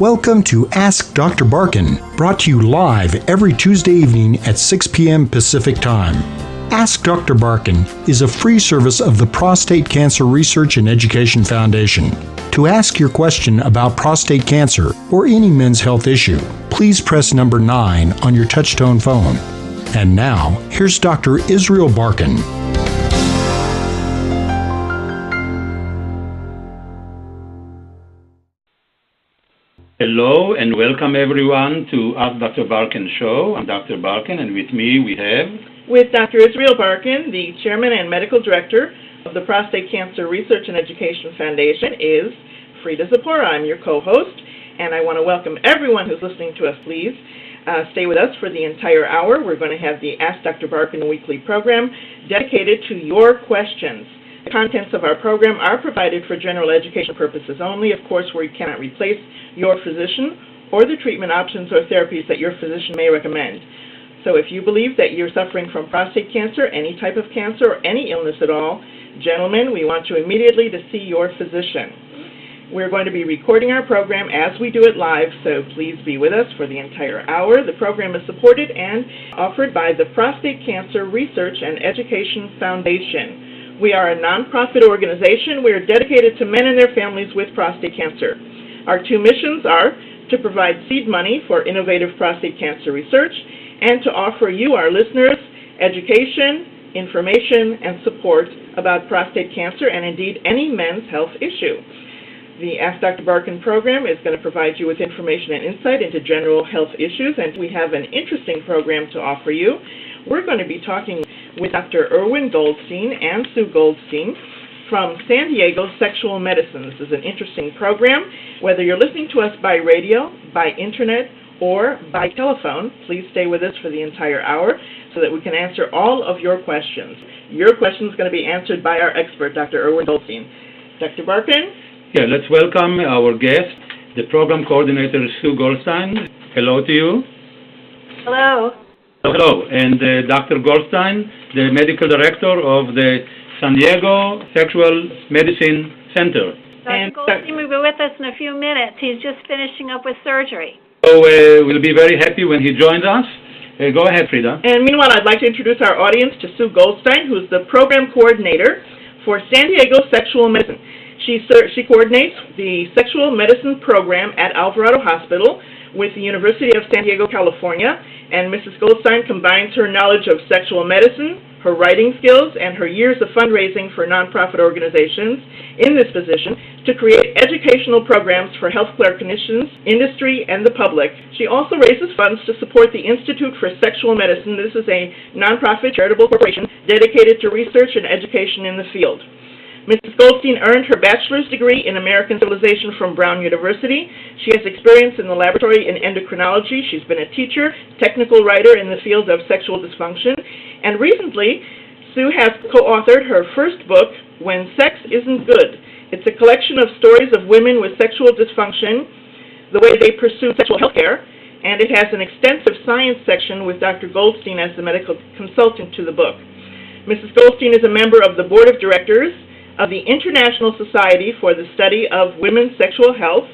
Welcome to Ask Dr. Barken, brought to you live every Tuesday evening at 6 p.m. Pacific Time. Ask Dr. Barken is a free service of the Prostate Cancer Research and Education Foundation. To ask your question about prostate cancer or any men's health issue, please press number 9 on your touch-tone phone. And now, here's Dr. Israel Barken. Hello and welcome everyone to Ask Dr. Barken show. I'm Dr. Barken, and with me we have... With Dr. Israel Barken, the Chairman and Medical Director of the Prostate Cancer Research and Education Foundation, is Frida Zapora. I'm your co-host, and I want to welcome everyone who's listening to us. Please stay with us for the entire hour. We're going to have the Ask Dr. Barken weekly program dedicated to your questions. The contents of our program are provided for general education purposes only. Of course, we cannot replace your physician or the treatment options or therapies that your physician may recommend. So if you believe that you're suffering from prostate cancer, any type of cancer, or any illness at all, gentlemen, we want you immediately to see your physician. We're going to be recording our program as we do it live, so please be with us for the entire hour. The program is supported and offered by the Prostate Cancer Research and Education Foundation. We are a nonprofit organization. We are dedicated to men and their families with prostate cancer. Our two missions are to provide seed money for innovative prostate cancer research and to offer you, our listeners, education, information, and support about prostate cancer and indeed any men's health issue. The Ask Dr. Barken program is going to provide you with information and insight into general health issues, and we have an interesting program to offer you. We're going to be talking with Dr. Irwin Goldstein and Sue Goldstein from San Diego Sexual Medicine. This is an interesting program. Whether you're listening to us by radio, by internet, or by telephone, please stay with us for the entire hour so that we can answer all of your questions. Your question is going to be answered by our expert, Dr. Irwin Goldstein. Dr. Barken? Yeah, let's welcome our guest, the program coordinator, Sue Goldstein. Hello to you. Hello. Hello, and Dr. Goldstein, the medical director of the San Diego Sexual Medicine Center. Dr. Goldstein will be with us in a few minutes. He's just finishing up with surgery. So we'll be very happy when he joins us. Go ahead, Frida. And meanwhile, I'd like to introduce our audience to Sue Goldstein, who's the program coordinator for San Diego Sexual Medicine. She coordinates the sexual medicine program at Alvarado Hospital with the University of San Diego, California, and Mrs. Goldstein combines her knowledge of sexual medicine, her writing skills, and her years of fundraising for nonprofit organizations in this position to create educational programs for healthcare clinicians, industry, and the public. She also raises funds to support the Institute for Sexual Medicine. This is a nonprofit charitable corporation dedicated to research and education in the field. Mrs. Goldstein earned her bachelor's degree in American Civilization from Brown University. She has experience in the laboratory in endocrinology. She's been a teacher, technical writer in the field of sexual dysfunction. And recently, Sue has co-authored her first book, When Sex Isn't Good. It's a collection of stories of women with sexual dysfunction, the way they pursue sexual health care, and it has an extensive science section with Dr. Goldstein as the medical consultant to the book. Mrs. Goldstein is a member of the board of directors of the International Society for the Study of Women's Sexual Health.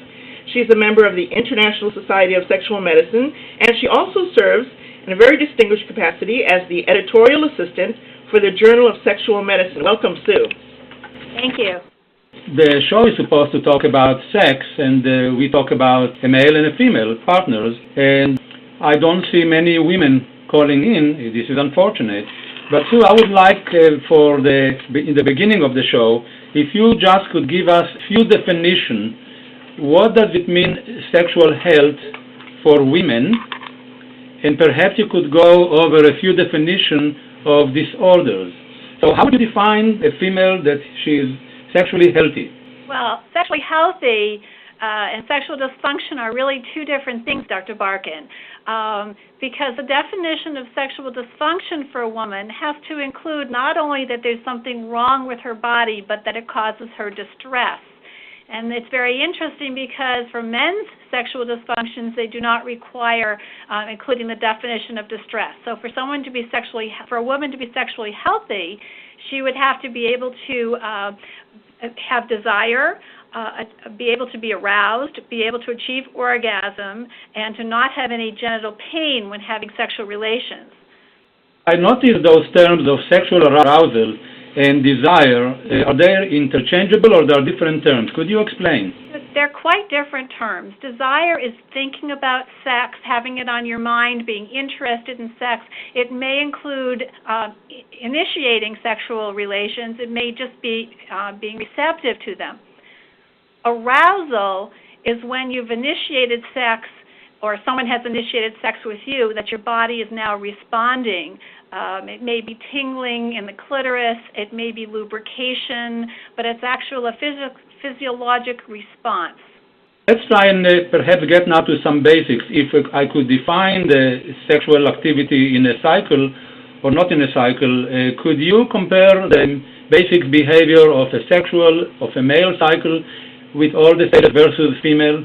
She's a member of the International Society of Sexual Medicine, and she also serves in a very distinguished capacity as the editorial assistant for the Journal of Sexual Medicine. Welcome, Sue. Thank you. The show is supposed to talk about sex, and we talk about a male and a female partners, and I don't see many women calling in. This is unfortunate. But Sue, I would like in the beginning of the show, if you just could give us a few definitions. What does it mean, sexual health for women? And perhaps you could go over a few definitions of disorders. So how would you define a female that she is sexually healthy? Well, sexually healthy and sexual dysfunction are really two different things, Dr. Barken, because the definition of sexual dysfunction for a woman has to include not only that there's something wrong with her body, but that it causes her distress. And it's very interesting because for men's sexual dysfunctions, they do not require including the definition of distress. So for a woman to be sexually healthy, she would have to be able to have desire, be able to be aroused, be able to achieve orgasm, and to not have any genital pain when having sexual relations. I noticed those terms of sexual arousal and desire. Are they interchangeable or they are different terms? Could you explain? They're quite different terms. Desire is thinking about sex, having it on your mind, being interested in sex. It may include initiating sexual relations. It may just be being receptive to them. Arousal is when you've initiated sex or someone has initiated sex with you, that your body is now responding. It may be tingling in the clitoris, it may be lubrication, but it's actually a physiologic response. Let's try and perhaps get now to some basics. If I could define the sexual activity in a cycle or not in a cycle, could you compare the basic behavior of a male cycle with all the stages versus female?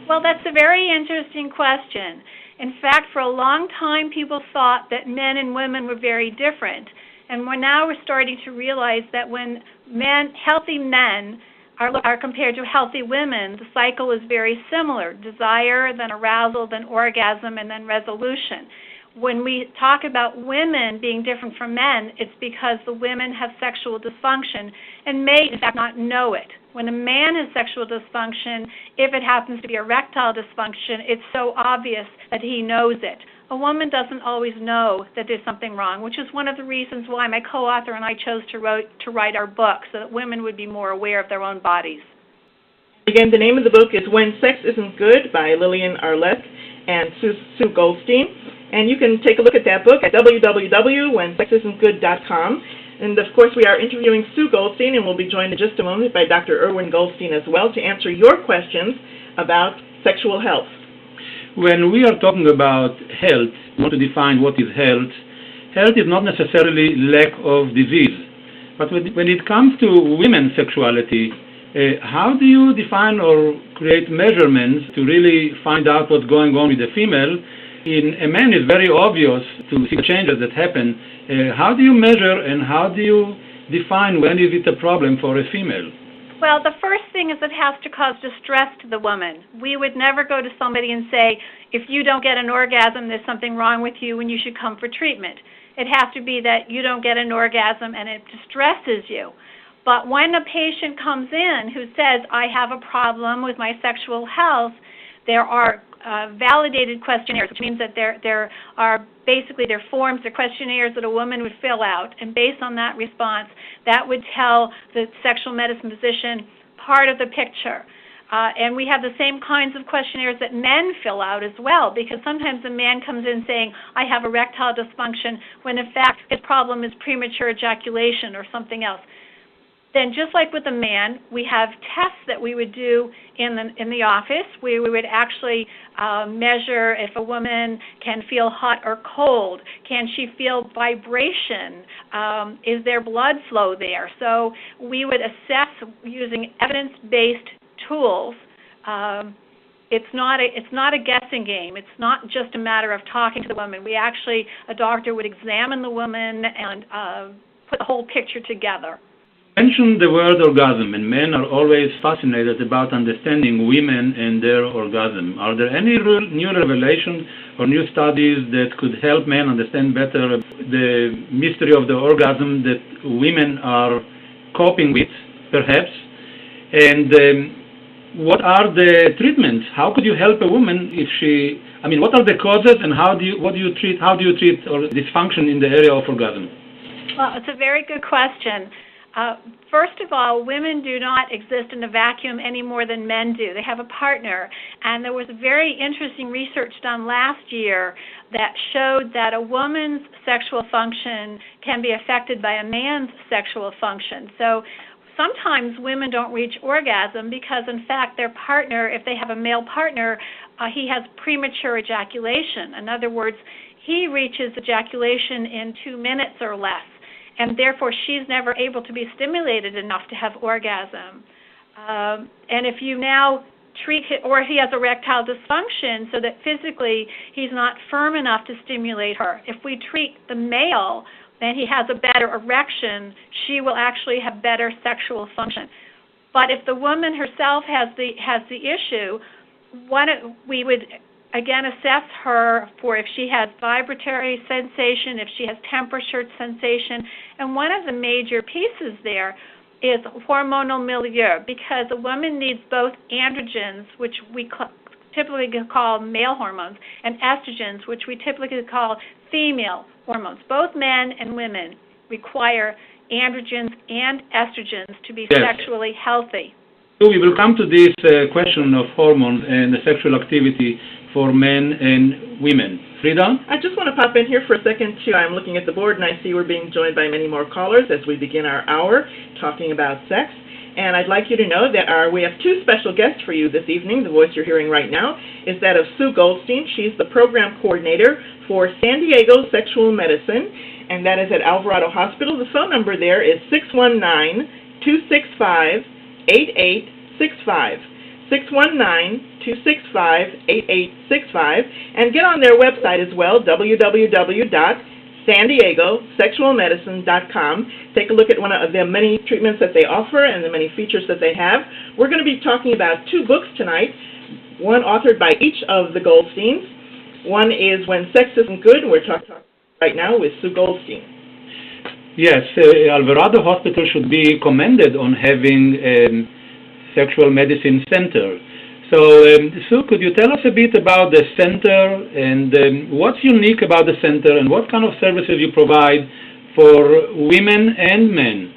Well, that's a very interesting question. In fact, for a long time, people thought that men and women were very different. And now we're starting to realize that when healthy men are compared to healthy women, the cycle is very similar. Desire, then arousal, then orgasm, and then resolution. When we talk about women being different from men, it's because the women have sexual dysfunction and may, in fact, not know it. When a man has sexual dysfunction, if it happens to be erectile dysfunction, it's so obvious that he knows it. A woman doesn't always know that there's something wrong, which is one of the reasons why my co-author and I chose to write our book, so that women would be more aware of their own bodies. Again, the name of the book is When Sex Isn't Good by Lillian Arlett and Sue Goldstein. And you can take a look at that book at www.whensexisn'tgood.com. And, of course, we are interviewing Sue Goldstein, and we'll be joined in just a moment by Dr. Irwin Goldstein as well to answer your questions about sexual health. When we are talking about health, we want to define what is health. Health is not necessarily lack of disease. But when it comes to women's sexuality, how do you define or create measurements to really find out what's going on with the female? In a man, it's very obvious to see the changes that happen. How do you measure and how do you define when is it a problem for a female? Well, the first thing is it has to cause distress to the woman. We would never go to somebody and say, if you don't get an orgasm, there's something wrong with you and you should come for treatment. It has to be that you don't get an orgasm and it distresses you. But when a patient comes in who says, I have a problem with my sexual health, there are validated questionnaires, which means that there are basically they're forms, they're questionnaires that a woman would fill out, and based on that response, that would tell the sexual medicine physician part of the picture. And we have the same kinds of questionnaires that men fill out as well, because sometimes a man comes in saying, I have erectile dysfunction, when in fact his problem is premature ejaculation or something else. Then just like with a man, we have tests that we would do in the office where we would actually measure if a woman can feel hot or cold. Can she feel vibration? Is there blood flow there? So we would assess using evidence-based tools. It's not a guessing game. It's not just a matter of talking to the woman. A doctor would examine the woman and put the whole picture together. You mentioned the word orgasm, and men are always fascinated about understanding women and their orgasm. Are there any new revelations or new studies that could help men understand better the mystery of the orgasm that women are coping with, perhaps? And what are the treatments? How could you help a woman what are the causes, and how do you treat or dysfunction in the area of orgasm? Well, it's a very good question. First of all, women do not exist in a vacuum any more than men do. They have a partner, and there was very interesting research done last year that showed that a woman's sexual function can be affected by a man's sexual function. So sometimes women don't reach orgasm because, in fact, their partner, if they have a male partner, he has premature ejaculation. In other words, he reaches ejaculation in 2 minutes or less, and therefore she's never able to be stimulated enough to have orgasm. And if you now treat him, or if he has erectile dysfunction so that physically he's not firm enough to stimulate her, if we treat the male, then he has a better erection, she will actually have better sexual function. But if the woman herself has the issue, we would again assess her for if she has vibratory sensation, if she has temperature sensation, and one of the major pieces there is hormonal milieu, because a woman needs both androgens, which we typically call male hormones, and estrogens, which we typically call female hormones. Both men and women require androgens and estrogens to be sexually healthy. So we will come to this question of hormones and the sexual activity for men and women. Frida? I just want to pop in here for a second, too. I'm looking at the board, and I see we're being joined by many more callers as we begin our hour talking about sex. And I'd like you to know that we have two special guests for you this evening. The voice you're hearing right now is that of Sue Goldstein. She's the program coordinator for San Diego Sexual Medicine, and that is at Alvarado Hospital. The phone number there is 619-265-8865. 619-265-8865, and get on their website as well, www.sandiegosexualmedicine.com. Take a look at one of the many treatments that they offer and the many features that they have. We're going to be talking about two books tonight, one authored by each of the Goldsteins. One is When Sex Isn't Good, and we're talking right now with Sue Goldstein. Yes, Alvarado Hospital should be commended on having sexual medicine center. So, Sue, could you tell us a bit about the center and what's unique about the center and what kind of services you provide for women and men?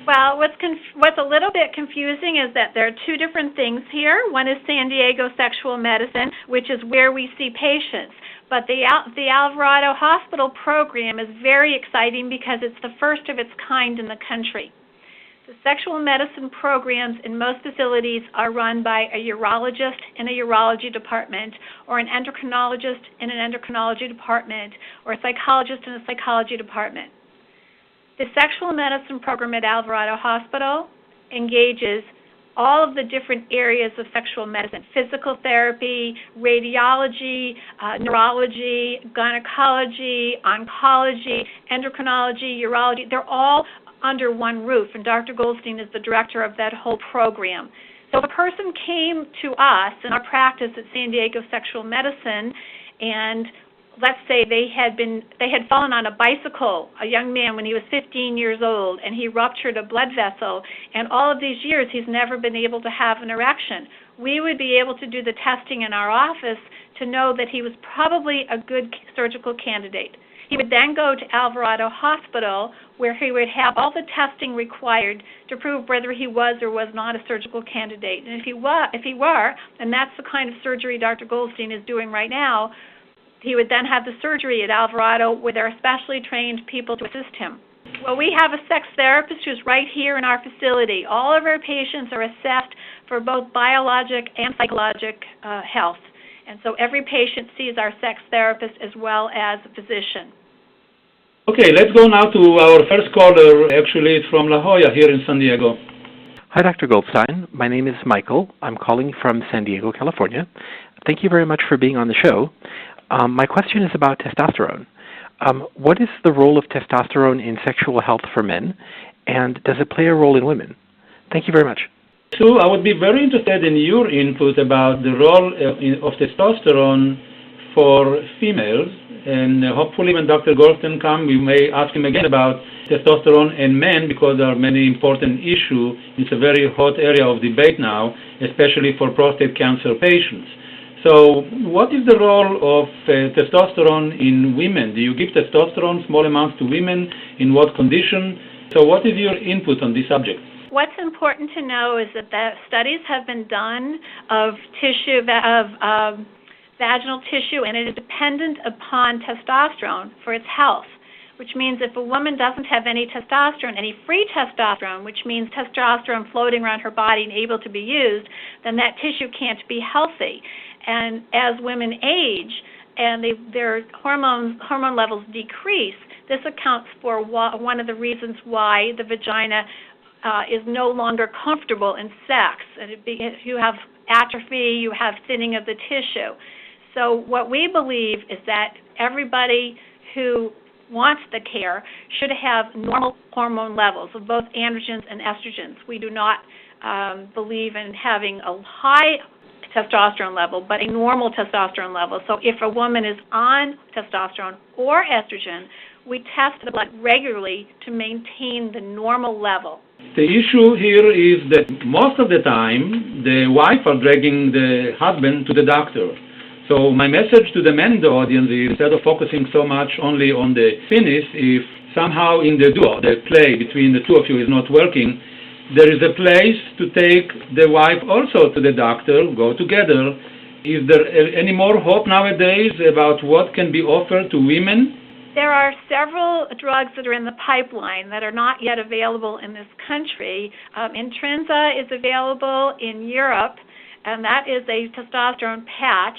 Well, what's a little bit confusing is that there are two different things here. One is San Diego Sexual Medicine, which is where we see patients. But the Alvarado Hospital program is very exciting because it's the first of its kind in the country. The sexual medicine programs in most facilities are run by a urologist in a urology department, or an endocrinologist in an endocrinology department, or a psychologist in a psychology department. The sexual medicine program at Alvarado Hospital engages all of the different areas of sexual medicine: physical therapy, radiology, neurology, gynecology, oncology, endocrinology, urology. They're all under one roof, and Dr. Goldstein is the director of that whole program. So if a person came to us in our practice at San Diego Sexual Medicine, and let's say they had fallen on a bicycle, a young man, when he was 15 years old, and he ruptured a blood vessel, and all of these years he's never been able to have an erection, we would be able to do the testing in our office to know that he was probably a good surgical candidate. He would then go to Alvarado Hospital, where he would have all the testing required to prove whether he was or was not a surgical candidate. And if he were, and that's the kind of surgery Dr. Goldstein is doing right now, he would then have the surgery at Alvarado, where there are specially trained people to assist him. Well, we have a sex therapist who's right here in our facility. All of our patients are assessed for both biologic and psychologic health. And so every patient sees our sex therapist as well as a physician. Okay, let's go now to our first caller. Actually, it's from La Jolla here in San Diego. Hi, Dr. Goldstein. My name is Michael. I'm calling from San Diego, California. Thank you very much for being on the show. My question is about testosterone. What is the role of testosterone in sexual health for men, and does it play a role in women? Thank you very much. Sue, I would be very interested in your input about the role of testosterone for females, and hopefully when Dr. Goldstein comes, we may ask him again about testosterone in men, because there are many important issues. It's a very hot area of debate now, especially for prostate cancer patients. So what is the role of testosterone in women? Do you give testosterone, small amounts, to women? In what condition? So what is your input on this subject? What's important to know is that the studies have been done of tissue, of vaginal tissue, and it is dependent upon testosterone for its health, which means if a woman doesn't have any testosterone, any free testosterone, which means testosterone floating around her body and able to be used, then that tissue can't be healthy. And as women age and their hormone levels decrease, this accounts for one of the reasons why the vagina is no longer comfortable in sex. And you have atrophy, you have thinning of the tissue. So what we believe is that everybody who wants the care should have normal hormone levels of both androgens and estrogens. We do not believe in having a high testosterone level, but a normal testosterone level. So if a woman is on testosterone or estrogen, we test the blood regularly to maintain the normal level. The issue here is that most of the time, the wife are dragging the husband to the doctor. So my message to the men in the audience is, instead of focusing so much only on the penis, if somehow in the duo, the play between the two of you is not working, there is a place to take the wife also to the doctor, go together. Is there any more hope nowadays about what can be offered to women? There are several drugs that are in the pipeline that are not yet available in this country. Intrinsa is available in Europe, and that is a testosterone patch.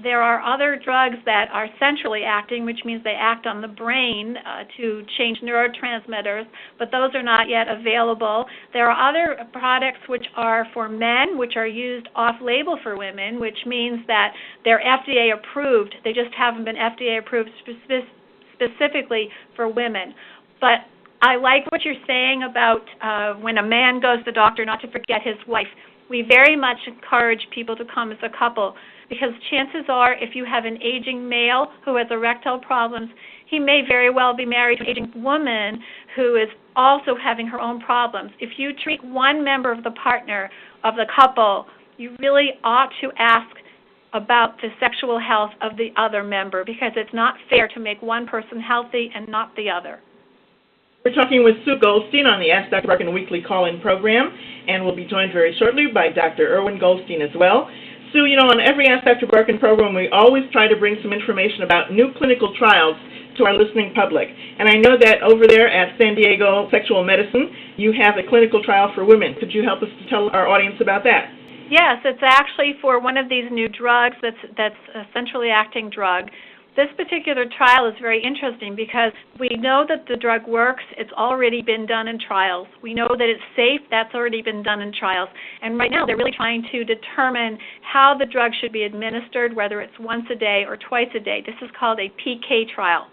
There are other drugs that are centrally acting, which means they act on the brain to change neurotransmitters, but those are not yet available. There are other products which are for men, which are used off-label for women, which means that they're FDA approved. They just haven't been FDA approved specifically for women. But I like what you're saying about when a man goes to the doctor not to forget his wife. We very much encourage people to come as a couple, because chances are if you have an aging male who has erectile problems, he may very well be married to an aging woman who is also having her own problems. If you treat one member of the partner, of the couple, you really ought to ask about the sexual health of the other member, because it's not fair to make one person healthy and not the other. We're talking with Sue Goldstein on the Ask Dr. Barken weekly call-in program, and we'll be joined very shortly by Dr. Irwin Goldstein as well. Sue, on every Ask Dr. Barken program, we always try to bring some information about new clinical trials to our listening public. And I know that over there at San Diego Sexual Medicine, you have a clinical trial for women. Could you help us to tell our audience about that? Yes, it's actually for one of these new drugs that's a centrally acting drug. This particular trial is very interesting because we know that the drug works. It's already been done in trials. We know that it's safe. That's already been done in trials. And right now they're really trying to determine how the drug should be administered, whether it's once a day or twice a day. This is called a PK trial.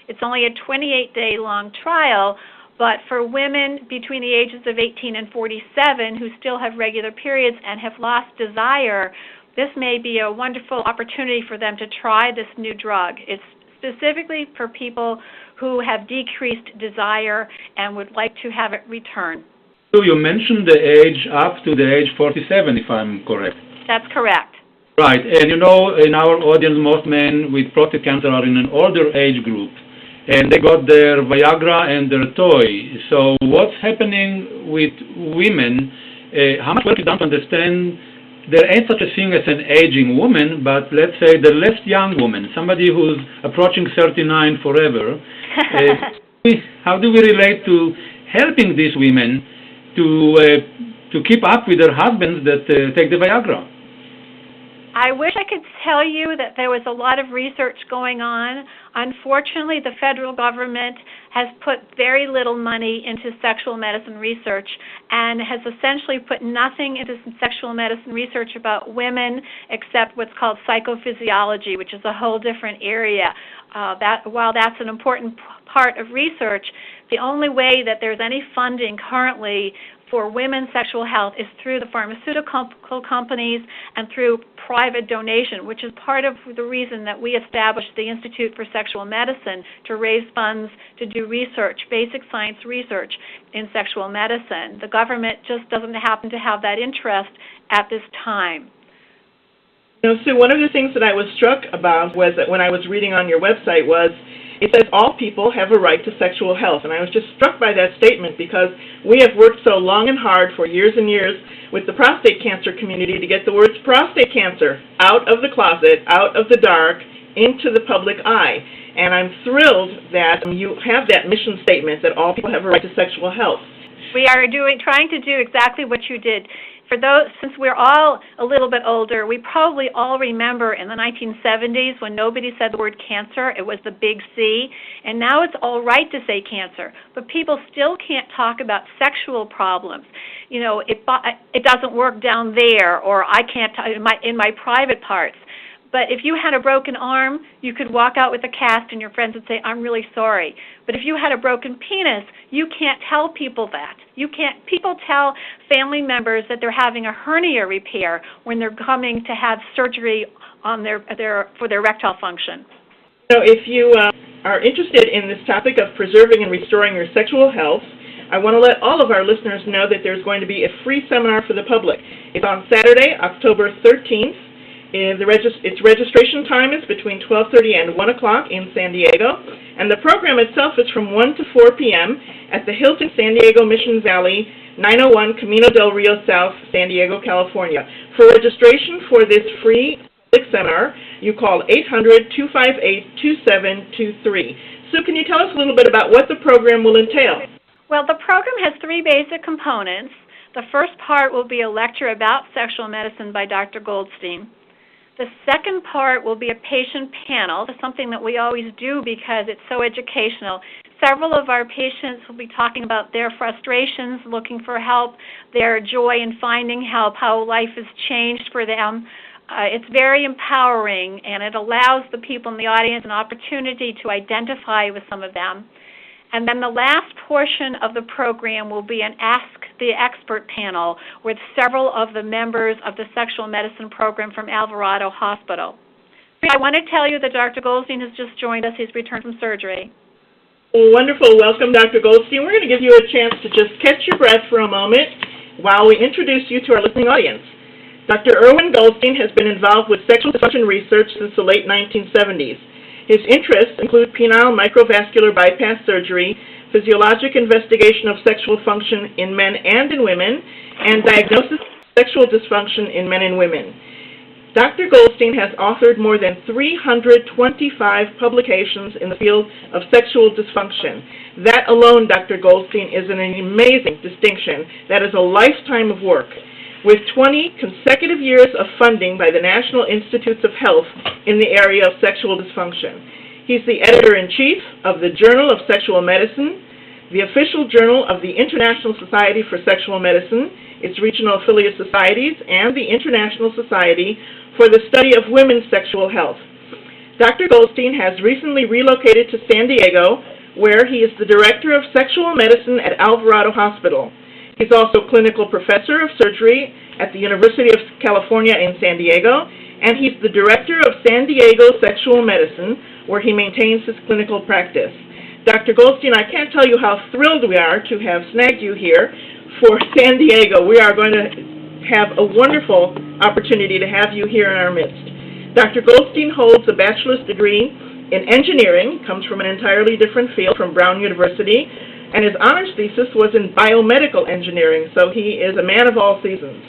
It's only a 28-day long trial, but for women between the ages of 18 and 47 who still have regular periods and have lost desire, this may be a wonderful opportunity for them to try this new drug. It's specifically for people who have decreased desire and would like to have it return. So you mentioned the age up to the age 47, if I'm correct. That's correct. Right, and in our audience, most men with prostate cancer are in an older age group, and they got their Viagra and their toy. So what's happening with women? How much work is done to understand there ain't such a thing as an aging woman, but let's say the less young woman, somebody who's approaching 39 forever. How do we relate to helping these women to keep up with their husbands that take the Viagra? I wish I could tell you that there was a lot of research going on. Unfortunately, the federal government has put very little money into sexual medicine research and has essentially put nothing into sexual medicine research about women except what's called psychophysiology, which is a whole different area. While that's an important part of research, the only way that there's any funding currently for women's sexual health is through the pharmaceutical companies and through private donation, which is part of the reason that we established the Institute for Sexual Medicine to raise funds to do research, basic science research in sexual medicine. The government just doesn't happen to have that interest at this time. Sue, one of the things that I was struck about was that when I was reading on your website was it says all people have a right to sexual health. And I was just struck by that statement because we have worked so long and hard for years and years with the prostate cancer community to get the words prostate cancer out of the closet, out of the dark, into the public eye. And I'm thrilled that you have that mission statement that all people have a right to sexual health. We are trying to do exactly what you did. For those, since we're all a little bit older, we probably all remember in the 1970s when nobody said the word cancer, it was the big C, and now it's all right to say cancer, but people still can't talk about sexual problems. It doesn't work down there, or I can't in my private parts. But if you had a broken arm, you could walk out with a cast and your friends would say, I'm really sorry. But if you had a broken penis, you can't tell people that. People tell family members that they're having a hernia repair when they're coming to have surgery on for their erectile function. So if you are interested in this topic of preserving and restoring your sexual health, I want to let all of our listeners know that there's going to be a free seminar for the public. It's on Saturday, October 13th. Its registration time is between 12:30 and 1 o'clock in San Diego, and the program itself is from 1 to 4 p.m. at the Hilton San Diego Mission Valley, 901 Camino del Rio South, San Diego, California. For registration for this free public seminar, you call 800-258-2723. Sue, can you tell us a little bit about what the program will entail? Well, the program has three basic components. The first part will be a lecture about sexual medicine by Dr. Goldstein. The second part will be a patient panel. It's something that we always do because it's so educational. Several of our patients will be talking about their frustrations, looking for help, their joy in finding help, how life has changed for them. It's very empowering, and it allows the people in the audience an opportunity to identify with some of them. And then the last portion of the program will be an Ask the Expert panel with several of the members of the sexual medicine program from Alvarado Hospital. I want to tell you that Dr. Goldstein has just joined us. He's returned from surgery. Well, wonderful. Welcome, Dr. Goldstein. We're going to give you a chance to just catch your breath for a moment while we introduce you to our listening audience. Dr. Irwin Goldstein has been involved with sexual dysfunction research since the late 1970s. His interests include penile microvascular bypass surgery, physiologic investigation of sexual function in men and in women, and diagnosis of sexual dysfunction in men and women. Dr. Goldstein has authored more than 325 publications in the field of sexual dysfunction. That alone, Dr. Goldstein, is an amazing distinction. That is a lifetime of work, with 20 consecutive years of funding by the National Institutes of Health in the area of sexual dysfunction. He's the editor-in-chief of the Journal of Sexual Medicine, the official journal of the International Society for Sexual Medicine, its regional affiliate societies, and the International Society for the Study of Women's Sexual Health. Dr. Goldstein has recently relocated to San Diego, where he is the director of sexual medicine at Alvarado Hospital. He's also clinical professor of surgery at the University of California in San Diego, and he's the director of San Diego Sexual Medicine, where he maintains his clinical practice. Dr. Goldstein, I can't tell you how thrilled we are to have snagged you here for San Diego. We are going to have a wonderful opportunity to have you here in our midst. Dr. Goldstein holds a bachelor's degree in engineering, comes from an entirely different field from Brown University, and his honors thesis was in biomedical engineering, so he is a man of all seasons.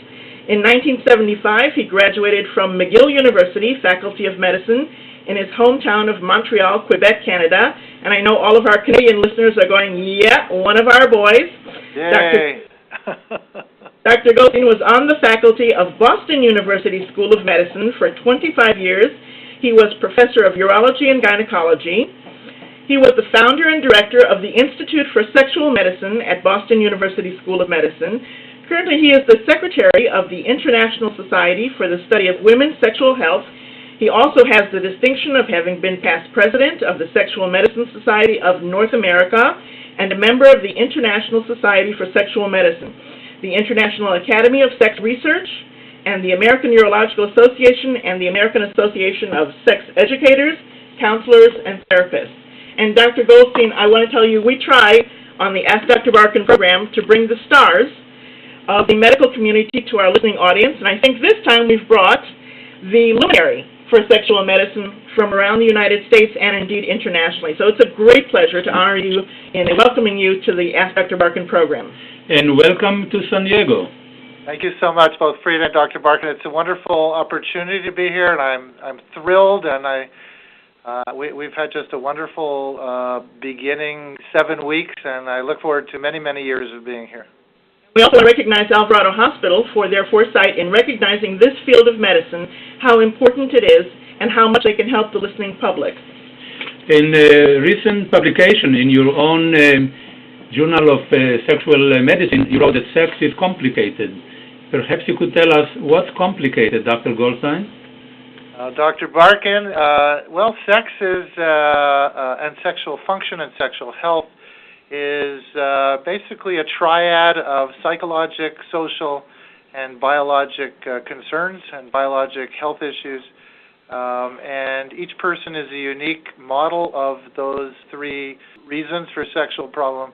In 1975, he graduated from McGill University, Faculty of Medicine, in his hometown of Montreal, Quebec, Canada, and I know all of our Canadian listeners are going, yeah, one of our boys. Yay. Dr. Goldstein was on the faculty of Boston University School of Medicine for 25 years. He was professor of urology and gynecology. He was the founder and director of the Institute for Sexual Medicine at Boston University School of Medicine. Currently, he is the secretary of the International Society for the Study of Women's Sexual Health. He also has the distinction of having been past president of the Sexual Medicine Society of North America and a member of the International Society for Sexual Medicine, the International Academy of Sex Research, and the American Urological Association and the American Association of Sex Educators, Counselors, and Therapists. And Dr. Goldstein, I want to tell you, we try on the Ask Dr. Barken program to bring the stars of the medical community to our listening audience, and I think this time we've brought the luminary for sexual medicine from around the United States and indeed internationally. So it's a great pleasure to honor you in welcoming you to the Ask Dr. Barken program. And welcome to San Diego. Thank you so much, both Frida and Dr. Barken. It's a wonderful opportunity to be here, and I'm thrilled, and we've had just a wonderful beginning 7 weeks, and I look forward to many, many years of being here. We also recognize Alvarado Hospital for their foresight in recognizing this field of medicine, how important it is, and how much they can help the listening public. In a recent publication in your own Journal of Sexual Medicine, you wrote that sex is complicated. Perhaps you could tell us what's complicated, Dr. Goldstein? Dr. Barken, well, sex is, and sexual function and sexual health is basically a triad of psychologic, social, and biologic concerns and biologic health issues. And each person is a unique model of those three reasons for sexual problem.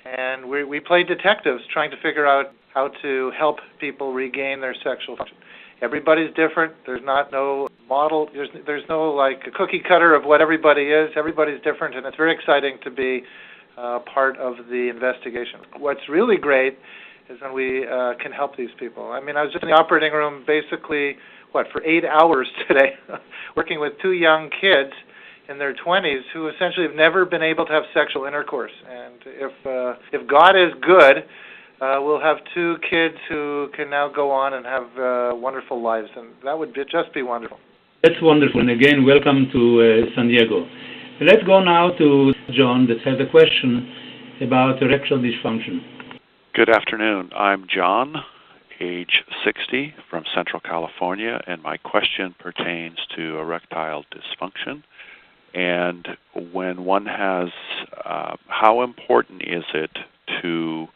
And we play detectives trying to figure out how to help people regain their sexual function. Everybody's different. There's no model. There's no like a cookie cutter of what everybody is. Everybody's different, and it's very exciting to be part of the investigation. What's really great is when we can help these people. I mean, I was just in the operating room basically, for 8 hours today, working with two young kids in their 20s who essentially have never been able to have sexual intercourse. And if God is good, we'll have two kids who can now go on and have wonderful lives, and that would just be wonderful. That's wonderful, and again, welcome to San Diego. Let's go now to John that has a question about erectile dysfunction. Good afternoon. I'm John, age 60, from Central California, and my question pertains to erectile dysfunction. And when one has, how important is it to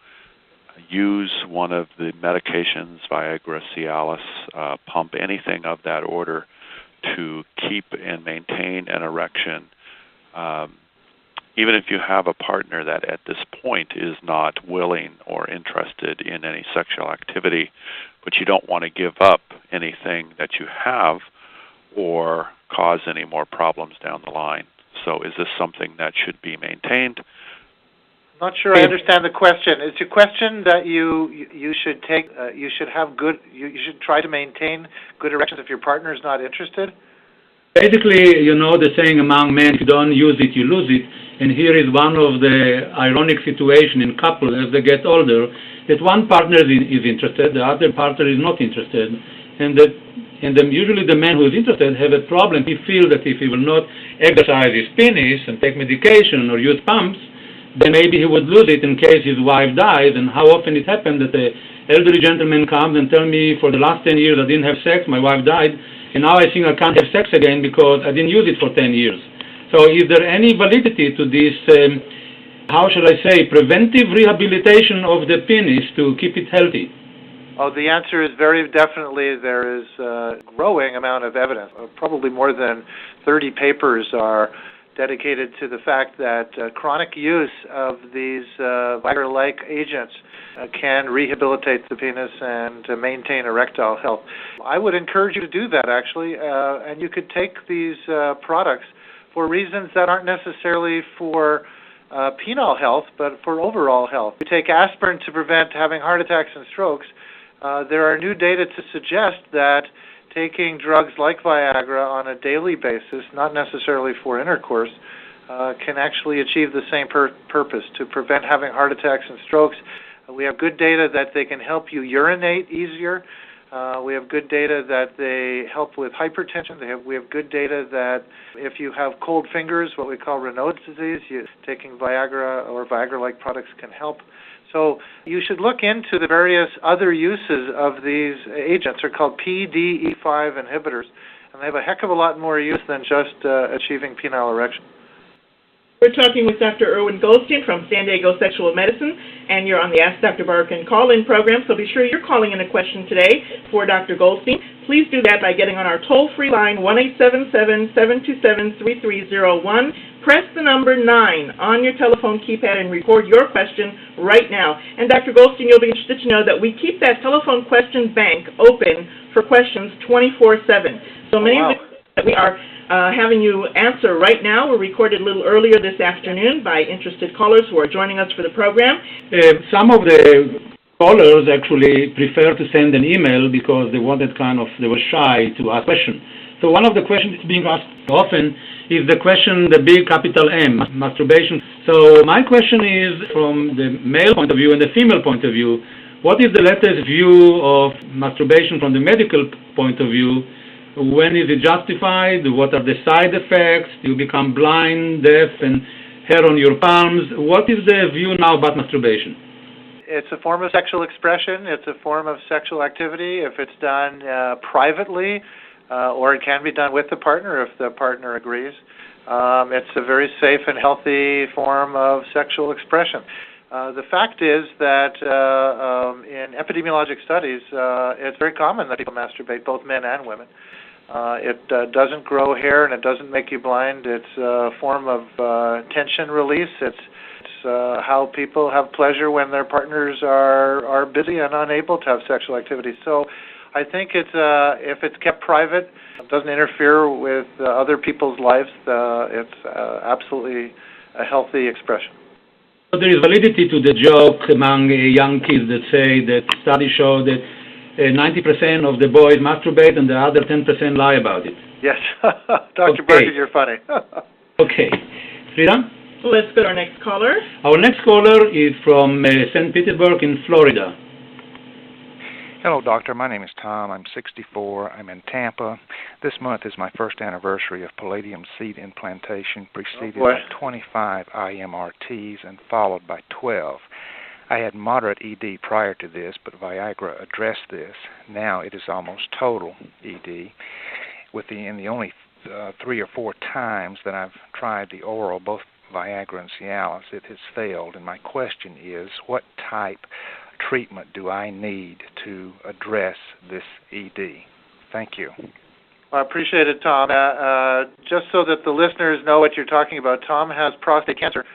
use one of the medications, Viagra, Cialis, pump, anything of that order, to keep and maintain an erection, even if you have a partner that at this point is not willing or interested in any sexual activity, but you don't want to give up anything that you have or cause any more problems down the line. So is this something that should be maintained? I'm not sure I understand the question. Is your question that you should take, you should try to maintain good erections if your partner is not interested? Basically, you know the saying among men, if you don't use it, you lose it. And here is one of the ironic situations in couples as they get older, that one partner is interested, the other partner is not interested. And usually the man who is interested has a problem. He feels that if he will not exercise his penis and take medication or use pumps, then maybe he would lose it in case his wife dies. And how often it happens that an elderly gentleman comes and tells me, for the last 10 years I didn't have sex, my wife died, and now I think I can't have sex again because I didn't use it for 10 years. So is there any validity to this, how shall I say, preventive rehabilitation of the penis to keep it healthy? Oh, the answer is very definitely there is a growing amount of evidence. Probably more than 30 papers are dedicated to the fact that chronic use of these Viagra-like agents can rehabilitate the penis and maintain erectile health. I would encourage you to do that, actually, and you could take these products for reasons that aren't necessarily for penile health, but for overall health. You take aspirin to prevent having heart attacks and strokes. There are new data to suggest that taking drugs like Viagra on a daily basis, not necessarily for intercourse, can actually achieve the same purpose, to prevent having heart attacks and strokes. We have good data that they can help you urinate easier. We have good data that they help with hypertension. We have good data that if you have cold fingers, what we call Raynaud's disease, taking Viagra or Viagra-like products can help. So you should look into the various other uses of these agents. They're called PDE5 inhibitors, and they have a heck of a lot more use than just achieving penile erection. We're talking with Dr. Irwin Goldstein from San Diego Sexual Medicine, and you're on the Ask Dr. Barken call-in program, so be sure you're calling in a question today for Dr. Goldstein. Please do that by getting on our toll-free line, 1-877-727-3301. Press the number 9 on your telephone keypad and record your question right now. And Dr. Goldstein, you'll be interested to know that we keep that telephone question bank open for questions 24/7. So many of that we are having you answer right now were recorded a little earlier this afternoon by interested callers who are joining us for the program. Some of the callers actually prefer to send an email because they wanted they were shy to ask questions. So one of the questions that's being asked often is the question, the big capital M, masturbation. So my question is, from the male point of view and the female point of view, what is the latest view of masturbation from the medical point of view? When is it justified? What are the side effects? Do you become blind, deaf, and hair on your palms? What is the view now about masturbation? It's a form of sexual expression. It's a form of sexual activity. If it's done privately, or it can be done with the partner if the partner agrees. It's a very safe and healthy form of sexual expression. The fact is that in epidemiologic studies, it's very common that people masturbate, both men and women. It doesn't grow hair and it doesn't make you blind. It's a form of tension release. It's how people have pleasure when their partners are busy and unable to have sexual activity. So I think it's if it's kept private, it doesn't interfere with other people's lives, it's absolutely a healthy expression. So there is validity to the joke among young kids that say that studies show that 90% of the boys masturbate and the other 10% lie about it. Yes. Dr. Barken, you're funny. Okay. Frida? Let's go to our next caller. Our next caller is from St. Petersburg in Florida. Hello, doctor. My name is Tom. I'm 64. I'm in Tampa. This month is my first anniversary of palladium seed implantation, preceded by 25 IMRTs and followed by 12. I had moderate ED prior to this, but Viagra addressed this. Now it is almost total ED. In the only 3 or 4 times that I've tried the oral, both Viagra and Cialis, it has failed. And my question is, what type treatment do I need to address this ED? Thank you. I appreciate it, Tom. Just so that the listeners know what you're talking about, Tom has prostate cancer,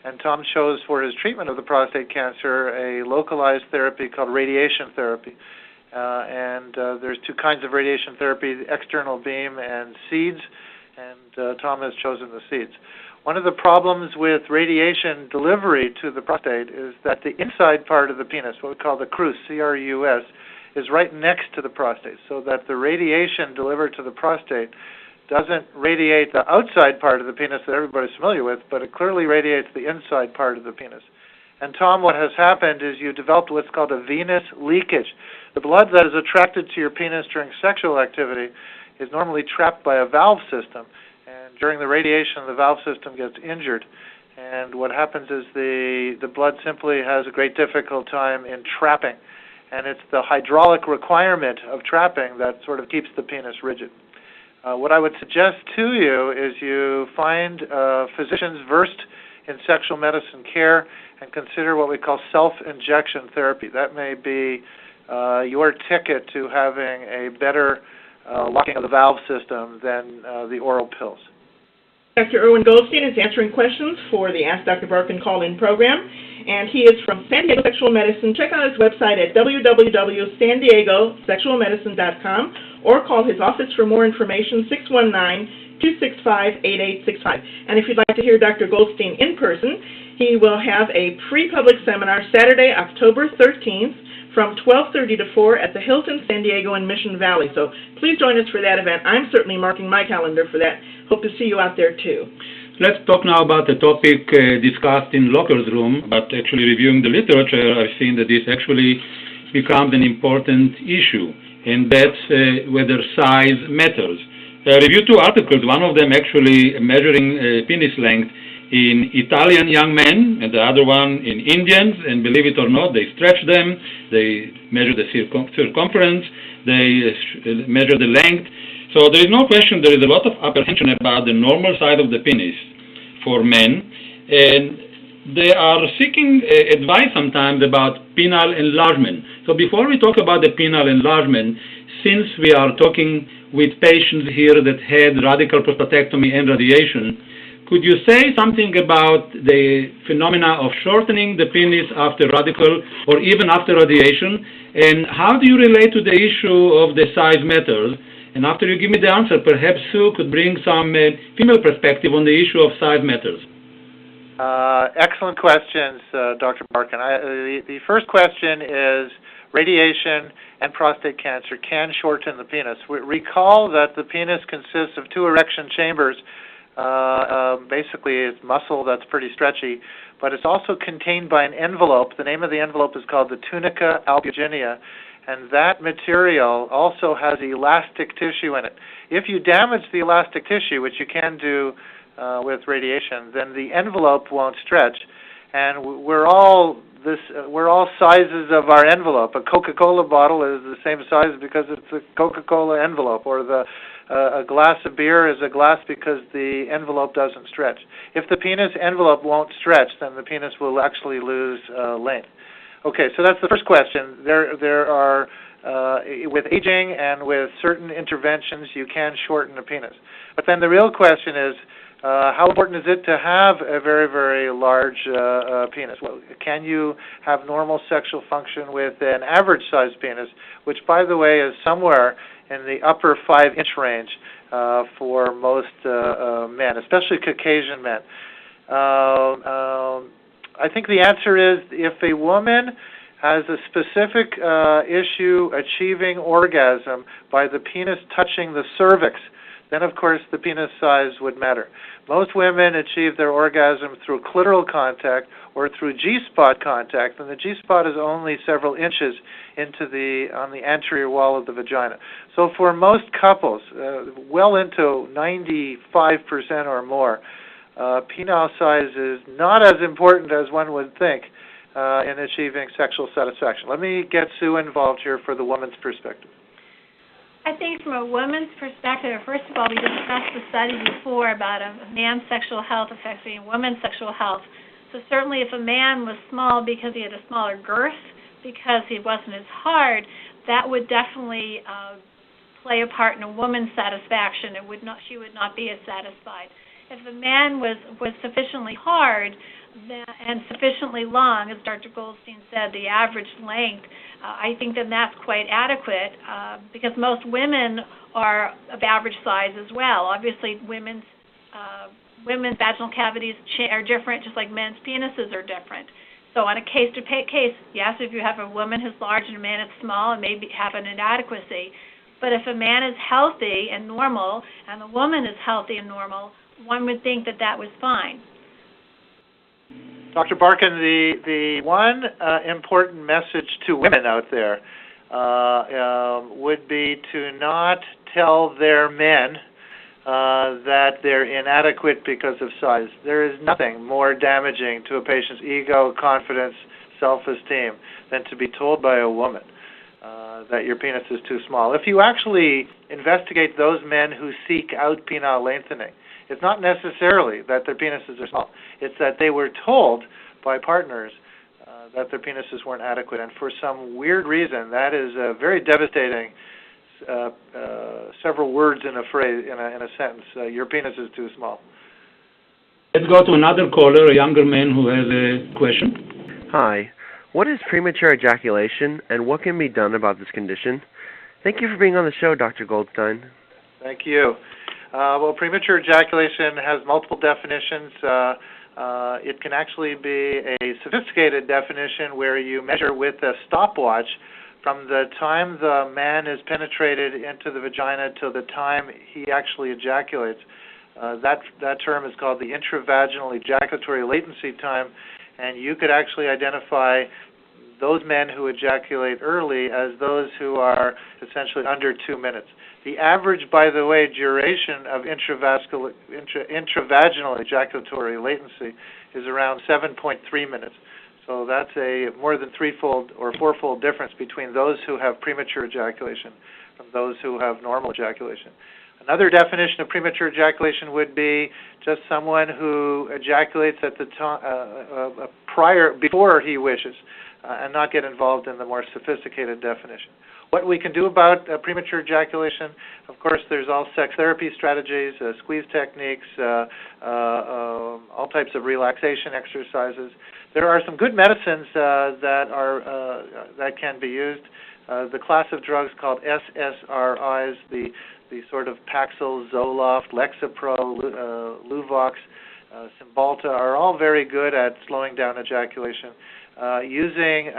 and Tom chose for his treatment of the prostate cancer a localized therapy called radiation therapy. There's 2 kinds of radiation therapy, external beam and seeds, and Tom has chosen the seeds. One of the problems with radiation delivery to the prostate is that the inside part of the penis, what we call the crus, C-R-U-S, is right next to the prostate, so that the radiation delivered to the prostate doesn't radiate the outside part of the penis that everybody's familiar with, but it clearly radiates the inside part of the penis. And Tom, what has happened is you developed what's called a venous leakage. The blood that is attracted to your penis during sexual activity is normally trapped by a valve system. And during the radiation, the valve system gets injured. And what happens is the blood simply has a great difficult time in trapping. And it's the hydraulic requirement of trapping that sort of keeps the penis rigid. What I would suggest to you is you find physicians versed in sexual medicine care and consider what we call self-injection therapy. That may be your ticket to having a better locking of the valve system than the oral pills. Dr. Irwin Goldstein is answering questions for the Ask Dr. Barken call-in program, and he is from San Diego Sexual Medicine. Check out his website at www.sandiegosexualmedicine.com or call his office for more information, 619-265-8865. And if you'd like to hear Dr. Goldstein in person, he will have a free public seminar Saturday, October 13th, from 12:30 to 4 at the Hilton San Diego in Mission Valley. So please join us for that event. I'm certainly marking my calendar for that. Hope to see you out there too. Let's talk now about the topic discussed in Locker's room, but actually reviewing the literature, I've seen that this actually becomes an important issue, and that's whether size matters. I reviewed 2 articles, one of them actually measuring penis length in Italian young men, and the other one in Indians, and believe it or not, they stretch them, they measure the circumference, they measure the length. So there is no question there is a lot of apprehension about the normal size of the penis for men, and they are seeking advice sometimes about penile enlargement. So before we talk about the penile enlargement, since we are talking with patients here that had radical prostatectomy and radiation, could you say something about the phenomena of shortening the penis after radical or even after radiation, and how do you relate to the issue of the size matters? And after you give me the answer, perhaps Sue could bring some female perspective on the issue of size matters. Excellent questions, Dr. Barken. The first question is radiation and prostate cancer can shorten the penis. Recall that the penis consists of 2 erection chambers. Basically, it's muscle that's pretty stretchy, but it's also contained by an envelope. The name of the envelope is called the tunica albuginea, and that material also has elastic tissue in it. If you damage the elastic tissue, which you can do with radiation, then the envelope won't stretch. And we're all we're all sizes of our envelope. A Coca-Cola bottle is the same size because it's a Coca-Cola envelope, or a glass of beer is a glass because the envelope doesn't stretch. If the penis envelope won't stretch, then the penis will actually lose length. Okay, so that's the first question. There are with aging and with certain interventions, you can shorten the penis. But then the real question is, how important is it to have a very, very large penis? Well, can you have normal sexual function with an average-sized penis, which, by the way, is somewhere in the upper 5-inch range for most men, especially Caucasian men? I think the answer is if a woman has a specific issue achieving orgasm by the penis touching the cervix, then of course the penis size would matter. Most women achieve their orgasm through clitoral contact or through G-spot contact, and the G-spot is only several inches on the anterior wall of the vagina. So for most couples, well into 95% or more, penile size is not as important as one would think in achieving sexual satisfaction. Let me get Sue involved here for the woman's perspective. I think from a woman's perspective, first of all, we discussed the study before about a man's sexual health affecting a woman's sexual health. So certainly if a man was small because he had a smaller girth, because he wasn't as hard, that would definitely play a part in a woman's satisfaction. She would not be as satisfied. If the man was sufficiently hard and sufficiently long, as Dr. Goldstein said, the average length, I think then that's quite adequate because most women are of average size as well. Obviously, women's vaginal cavities are different, just like men's penises are different. So on a case-to-case, yes, if you have a woman who's large and a man is small, it may have an inadequacy. But if a man is healthy and normal and the woman is healthy and normal, one would think that that was fine. Dr. Barken, the one important message to women out there would be to not tell their men that they're inadequate because of size. There is nothing more damaging to a patient's ego, confidence, self-esteem than to be told by a woman that your penis is too small. If you actually investigate those men who seek out penile lengthening, it's not necessarily that their penises are small. It's that they were told by partners that their penises weren't adequate, and for some weird reason, that is very devastating. Several words in a phrase, in a sentence. Your penis is too small. Let's go to another caller, a younger man who has a question. Hi. What is premature ejaculation, and what can be done about this condition? Thank you for being on the show, Dr. Goldstein. Thank you. Well, premature ejaculation has multiple definitions. It can actually be a sophisticated definition where you measure with a stopwatch from the time the man is penetrated into the vagina till the time he actually ejaculates. That term is called the intravaginal ejaculatory latency time, and you could actually identify those men who ejaculate early as those who are essentially under 2 minutes. The average, by the way, duration of intravaginal ejaculatory latency is around 7.3 minutes. So that's a more than threefold or fourfold difference between those who have premature ejaculation from those who have normal ejaculation. Another definition of premature ejaculation would be just someone who ejaculates at the before he wishes, and not get involved in the more sophisticated definition. What we can do about premature ejaculation, of course, there's all sex therapy strategies, squeeze techniques, all types of relaxation exercises. There are some good medicines that can be used. The class of drugs called SSRIs, the sort of Paxil, Zoloft, Lexapro, Luvox, Cymbalta are all very good at slowing down ejaculation. Using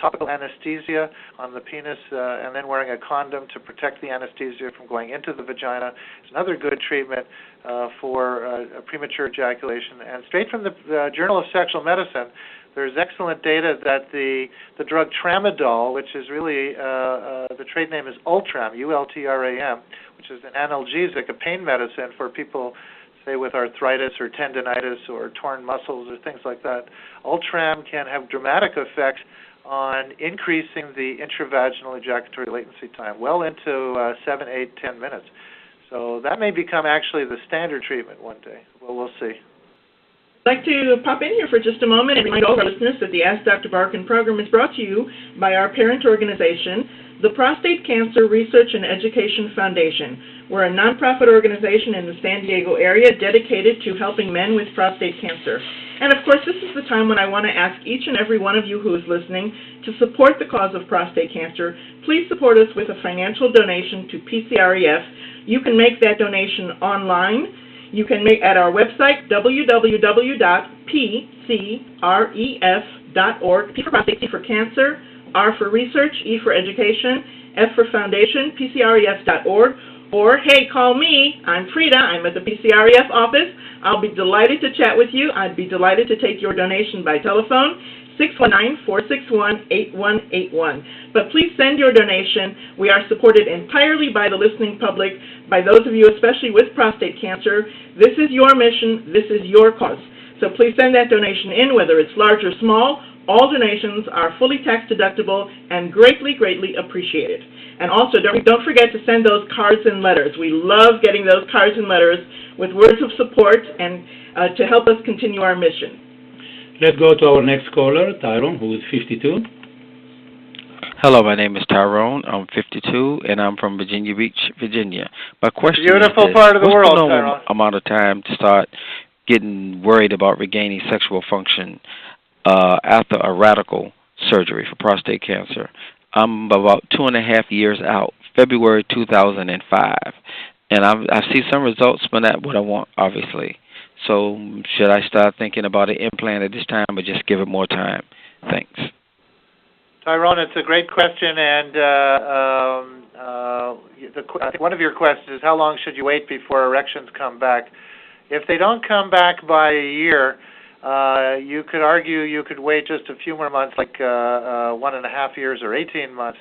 topical anesthesia on the penis and then wearing a condom to protect the anesthesia from going into the vagina is another good treatment for premature ejaculation. And straight from the Journal of Sexual Medicine, there's excellent data that the drug tramadol, which is really, the trade name is Ultram, U-L-T-R-A-M, which is an analgesic, a pain medicine for people say with arthritis or tendinitis or torn muscles or things like that. Ultram can have dramatic effects on increasing the intravaginal ejaculatory latency time, well into 7, 8, 10 minutes. So that may become actually the standard treatment one day. Well, we'll see. I'd like to pop in here for just a moment and remind all our listeners that the Ask Dr. Barken program is brought to you by our parent organization, the Prostate Cancer Research and Education Foundation. We're a nonprofit organization in the San Diego area dedicated to helping men with prostate cancer. And of course, this is the time when I want to ask each and every one of you who is listening to support the cause of prostate cancer. Please support us with a financial donation to PCREF. You can make that donation online. You can make at our website, www.pcref.org. P for prostate, C for cancer, R for research, E for education, F for foundation, pcref.org. Or, hey, call me. I'm Frida. I'm at the PCREF office. I'll be delighted to chat with you. I'd be delighted to take your donation by telephone, 619-461-8181. But please send your donation. We are supported entirely by the listening public, by those of you especially with prostate cancer. This is your mission. This is your cause. So please send that donation in, whether it's large or small. All donations are fully tax deductible and greatly, greatly appreciated. And also, don't forget to send those cards and letters. We love getting those cards and letters with words of support and to help us continue our mission. Let's go to our next caller, Tyrone, who is 52. Hello, my name is Tyrone. I'm 52, and I'm from Virginia Beach, Virginia. My question Beautiful is part of the what's world, the normal Tyrone? amount of time to start getting worried about regaining sexual function after a radical surgery for prostate cancer? I'm about 2.5 years out, February 2005, and I've seen some results, but not what I want, obviously. So should I start thinking about an implant at this time, or just give it more time? Thanks. Tyrone, it's a great question, and I think one of your questions is how long should you wait before erections come back? If they don't come back by a year, you could argue you could wait just a few more months, like 1.5 years or 18 months.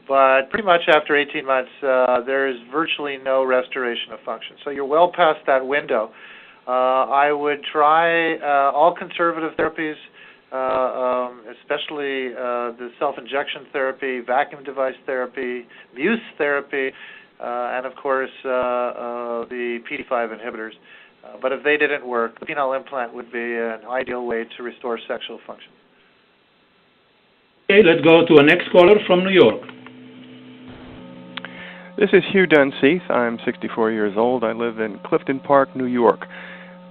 But pretty much after 18 months, there is virtually no restoration of function. So you're well past that window. I would try all conservative therapies, especially the self-injection therapy, vacuum device therapy, Muse therapy, and of course the PD-5 inhibitors. But if they didn't work, the penile implant would be an ideal way to restore sexual function. Okay, let's go to a next caller from New York. This is Hugh Dunseith. I'm 64 years old. I live in Clifton Park, New York.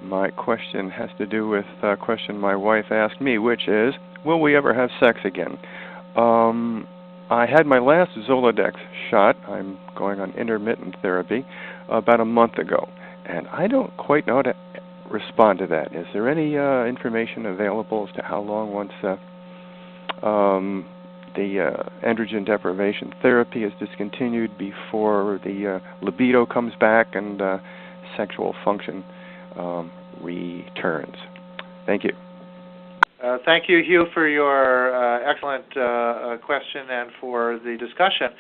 My question has to do with a question my wife asked me, which is, will we ever have sex again? I had my last Zoladex shot. I'm going on intermittent therapy about a month ago, and I don't quite know how to respond to that. Is there any information available as to how long once the androgen deprivation therapy is discontinued before the libido comes back and sexual function returns? Thank you. Thank you, Hugh, for your excellent question and for the discussion.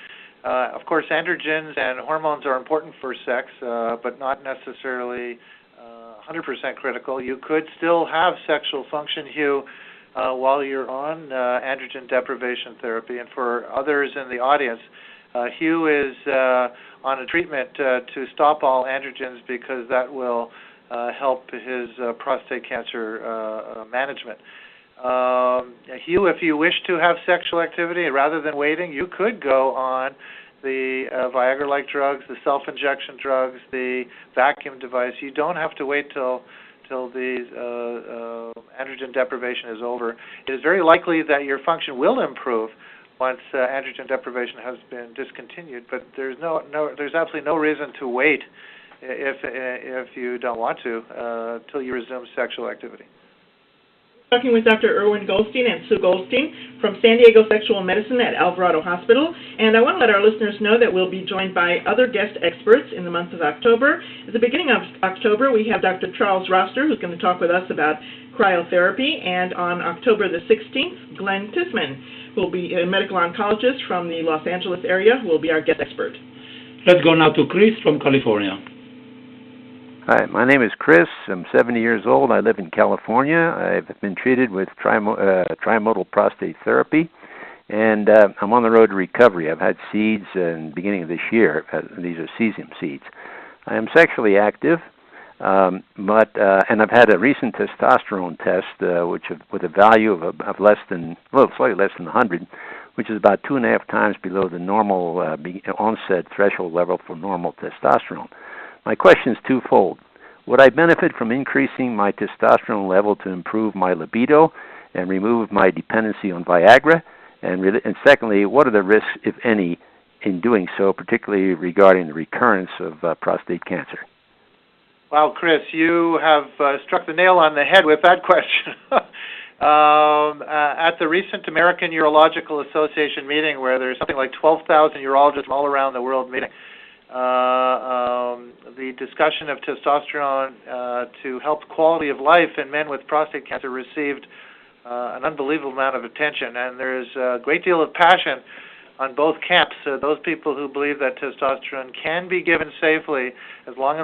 Of course, androgens and hormones are important for sex, but not necessarily 100% critical. You could still have sexual function, Hugh, while you're on androgen deprivation therapy. And for others in the audience, Hugh is on a treatment to stop all androgens because that will help his prostate cancer management. Hugh, if you wish to have sexual activity, rather than waiting, you could go on the Viagra-like drugs, the self-injection drugs, the vacuum device. You don't have to wait till the androgen deprivation is over. It is very likely that your function will improve once androgen deprivation has been discontinued, but there's absolutely no reason to wait if you don't want to till you resume sexual activity. Talking with Dr. Irwin Goldstein and Sue Goldstein from San Diego Sexual Medicine at Alvarado Hospital. And I want to let our listeners know that we'll be joined by other guest experts in the month of October. At the beginning of October, we have Dr. Charles Roster, who's going to talk with us about cryotherapy. And on October the 16th, Glenn Tisman, who will be a medical oncologist from the Los Angeles area, who will be our guest expert. Let's go now to Chris from California. Hi, my name is Chris. I'm 70 years old. I live in California. I've been treated with trimodal prostate therapy, and I'm on the road to recovery. I've had seeds in the beginning of this year. These are cesium seeds. I am sexually active, and I've had a recent testosterone test, with a value of less than, slightly less than 100, which is about 2.5 times below the normal onset threshold level for normal testosterone. My question is twofold. Would I benefit from increasing my testosterone level to improve my libido and remove my dependency on Viagra? And secondly, what are the risks, if any, in doing so, particularly regarding the recurrence of prostate cancer? Wow, Chris, you have struck the nail on the head with that question. At the recent American Urological Association meeting, where there's something like 12,000 urologists from all around the world meeting, the discussion of testosterone to help quality of life in men with prostate cancer received an unbelievable amount of attention, and there's a great deal of passion on both camps. Those people who believe that testosterone can be given safely as long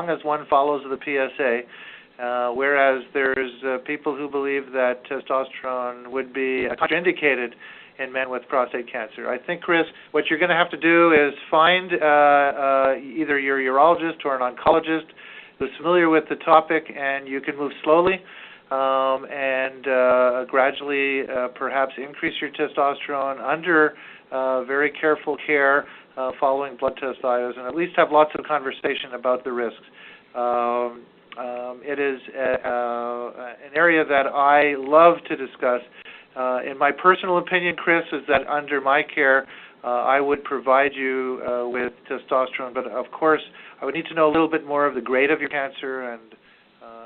as one follows the PSA, whereas there's people who believe that testosterone would be contraindicated in men with prostate cancer. I think, Chris, what you're going to have to do is find either your urologist or an oncologist who's familiar with the topic, and you can move slowly and gradually perhaps increase your testosterone under very careful care following blood test IOs, and at least have lots of conversation about the risks. It is an area that I love to discuss. In my personal opinion, Chris, is that under my care, I would provide you with testosterone, but of course, I would need to know a little bit more of the grade of your cancer and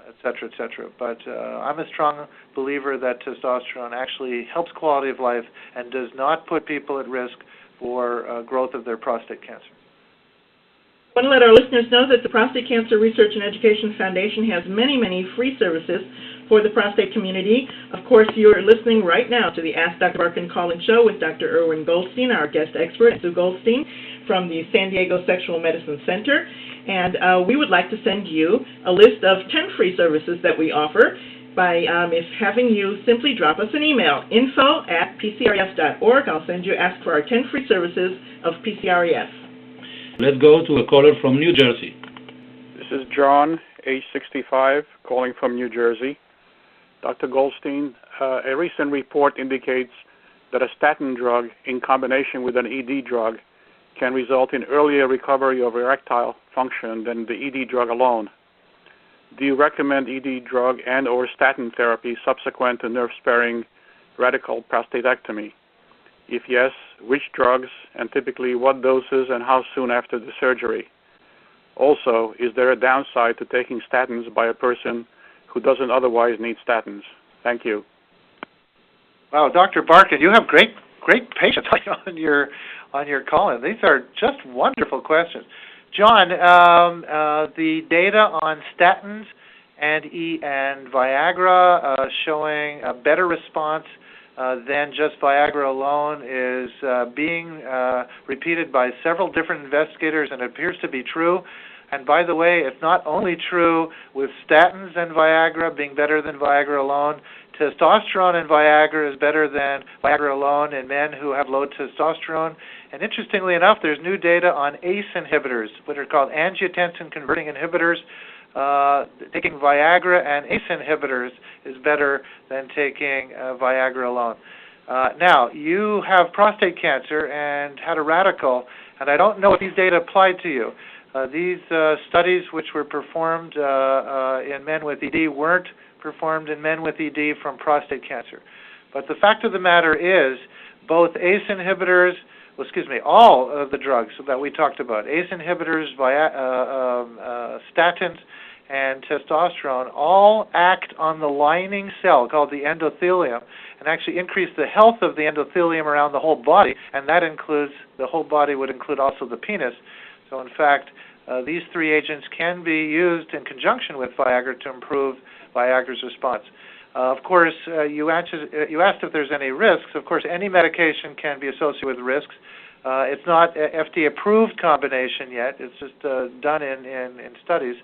et cetera, et cetera. But I'm a strong believer that testosterone actually helps quality of life and does not put people at risk for growth of their prostate cancer. I want to let our listeners know that the Prostate Cancer Research and Education Foundation has many, many free services for the prostate community. Of course, you're listening right now to the Ask Dr. Barken call-in show with Dr. Irwin Goldstein, our guest expert, Sue Goldstein, from the San Diego Sexual Medicine Center. And we would like to send you a list of 10 free services that we offer by having you simply drop us an email, info@pcres.org. I'll send you, ask for our 10 free services of PCRES. Let's go to a caller from New Jersey. This is John, age 65, calling from New Jersey. Dr. Goldstein, a recent report indicates that a statin drug in combination with an ED drug can result in earlier recovery of erectile function than the ED drug alone. Do you recommend ED drug and or statin therapy subsequent to nerve-sparing radical prostatectomy? If yes, which drugs, and typically what doses and how soon after the surgery? Also, is there a downside to taking statins by a person who doesn't otherwise need statins? Thank you. Wow, Dr. Barken, you have great patience on your call-in. These are just wonderful questions. John, the data on statins and Viagra showing a better response than just Viagra alone is being repeated by several different investigators, and it appears to be true. And by the way, it's not only true with statins and Viagra being better than Viagra alone. Testosterone and Viagra is better than Viagra alone in men who have low testosterone. And interestingly enough, there's new data on ACE inhibitors, what are called angiotensin-converting inhibitors. Taking Viagra and ACE inhibitors is better than taking Viagra alone. Now, you have prostate cancer and had a radical, and I don't know if these data apply to you. These studies which were performed in men with ED weren't performed in men with ED from prostate cancer. But the fact of the matter is, both ACE inhibitors, all of the drugs that we talked about, ACE inhibitors, statins, and testosterone, all act on the lining cell called the endothelium and actually increase the health of the endothelium around the whole body, and that includes, the whole body would include also the penis. So in fact, these three agents can be used in conjunction with Viagra to improve Viagra's response. Of course, you asked if there's any risks. Of course, any medication can be associated with risks. It's not a FDA-approved combination yet. It's just done in studies.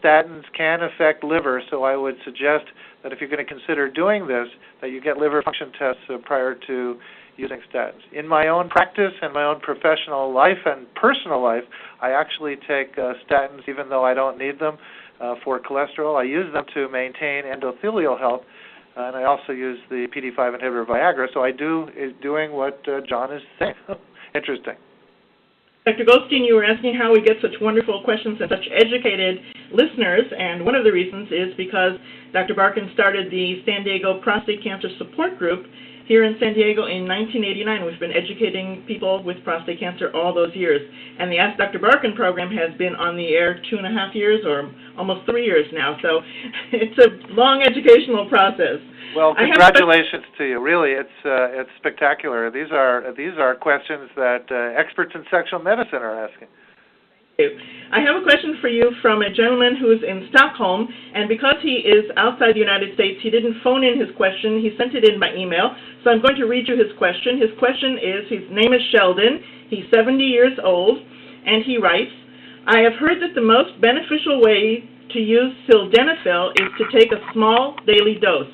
Statins can affect liver, so I would suggest that if you're going to consider doing this, that you get liver function tests prior to using statins. In my own practice and my own professional life and personal life, I actually take statins even though I don't need them for cholesterol. I use them to maintain endothelial health, and I also use the PD-5 inhibitor Viagra, so I is doing what John is saying. Interesting. Dr. Goldstein, you were asking how we get such wonderful questions and such educated listeners, and one of the reasons is because Dr. Barken started the San Diego Prostate Cancer Support Group here in San Diego in 1989. We've been educating people with prostate cancer all those years, and the Ask Dr. Barken program has been on the air 2.5 years or almost 3 years now, so it's a long educational process. Well, congratulations to you. Really, it's spectacular. These are questions that experts in sexual medicine are asking. I have a question for you from a gentleman who's in Stockholm, and because he is outside the United States, he didn't phone in his question. He sent it in by email, so I'm going to read you his question. His question is, his name is Sheldon. He's 70 years old, and he writes, I have heard that the most beneficial way to use sildenafil is to take a small daily dose,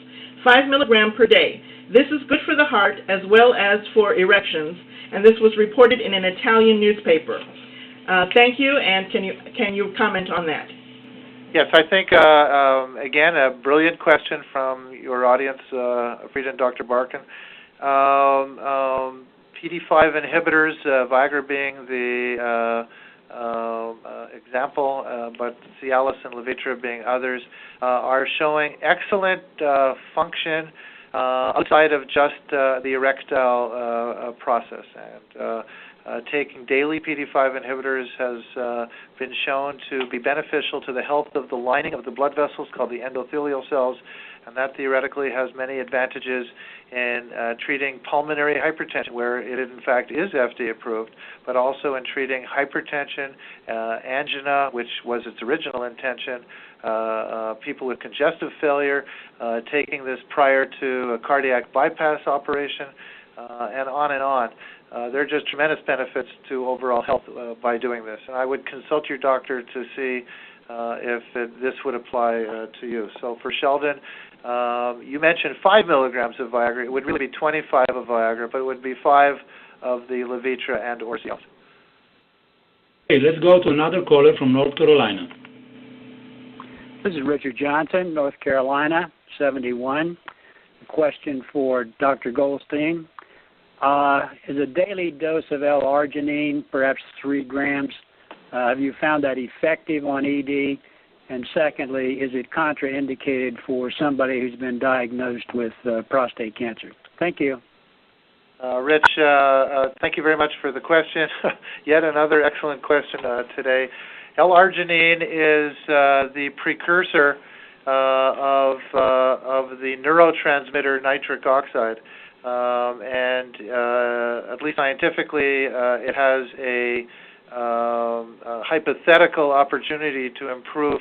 5 milligrams per day. This is good for the heart as well as for erections, and this was reported in an Italian newspaper. Thank you, and can you comment on that? Yes, I think, again, a brilliant question from your audience, Frida and Dr. Barken. PD-5 inhibitors, Viagra being the example, but Cialis and Levitra being others, are showing excellent function outside of just the erectile process. And taking daily PD-5 inhibitors has been shown to be beneficial to the health of the lining of the blood vessels called the endothelial cells, and that theoretically has many advantages in treating pulmonary hypertension, where it in fact is FDA approved, but also in treating hypertension, angina, which was its original intention, people with congestive failure, taking this prior to a cardiac bypass operation, and on and on. There are just tremendous benefits to overall health by doing this, and I would consult your doctor to see if this would apply to you. So for Sheldon, you mentioned 5 milligrams of Viagra. It would really be 25 of Viagra, but it would be 5 of the Levitra and or Cialis. Okay, let's go to another caller from North Carolina. This is Richard Johnson, North Carolina, 71. A question for Dr. Goldstein. Is a daily dose of L-arginine, perhaps 3 grams, have you found that effective on ED? And secondly, is it contraindicated for somebody who's been diagnosed with prostate cancer? Thank you. Rich, thank you very much for the question. Yet another excellent question today. L-arginine is the precursor of the neurotransmitter nitric oxide. And at least scientifically, it has a hypothetical opportunity to improve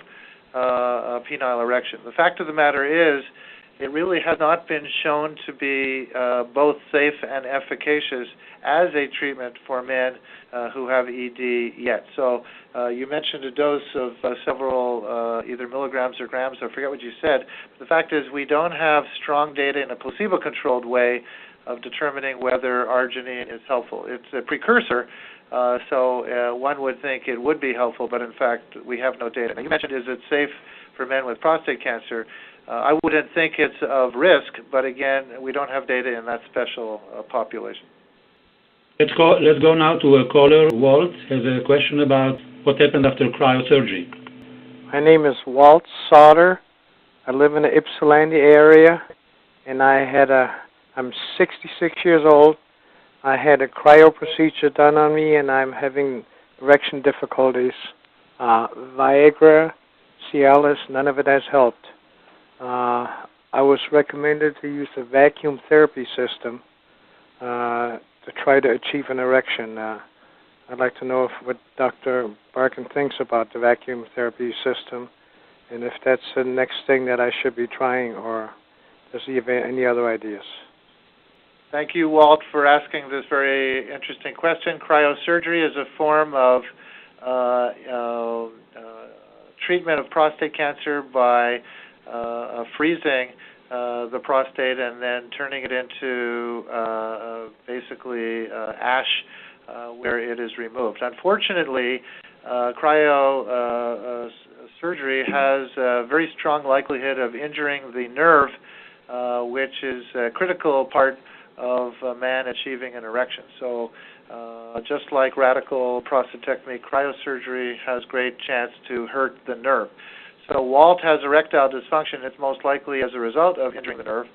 penile erection. The fact of the matter is, it really has not been shown to be both safe and efficacious as a treatment for men who have ED yet. So you mentioned a dose of several either milligrams or grams, I forget what you said. But the fact is we don't have strong data in a placebo-controlled way of determining whether arginine is helpful. It's a precursor, so one would think it would be helpful, but in fact we have no data. Now, you mentioned, is it safe for men with prostate cancer? I wouldn't think it's of risk, but again, we don't have data in that special population. Let's go now to a caller. Walt has a question about what happened after cryosurgery. My name is Walt Sauter. I live in the Ypsilanti area, and I'm 66 years old. I had a cryo procedure done on me, and I'm having erection difficulties. Viagra, Cialis, none of it has helped. I was recommended to use the vacuum therapy system to try to achieve an erection. I'd like to know what Dr. Barken thinks about the vacuum therapy system, and if that's the next thing that I should be trying, or does he have any other ideas? Thank you, Walt, for asking this very interesting question. Cryosurgery is a form of treatment of prostate cancer by freezing the prostate and then turning it into basically ash where it is removed. Unfortunately, cryosurgery has a very strong likelihood of injuring the nerve, which is a critical part of a man achieving an erection. So just like radical prostatectomy, cryosurgery has great chance to hurt the nerve. So Walt has erectile dysfunction. It's most likely as a result of injuring the nerve.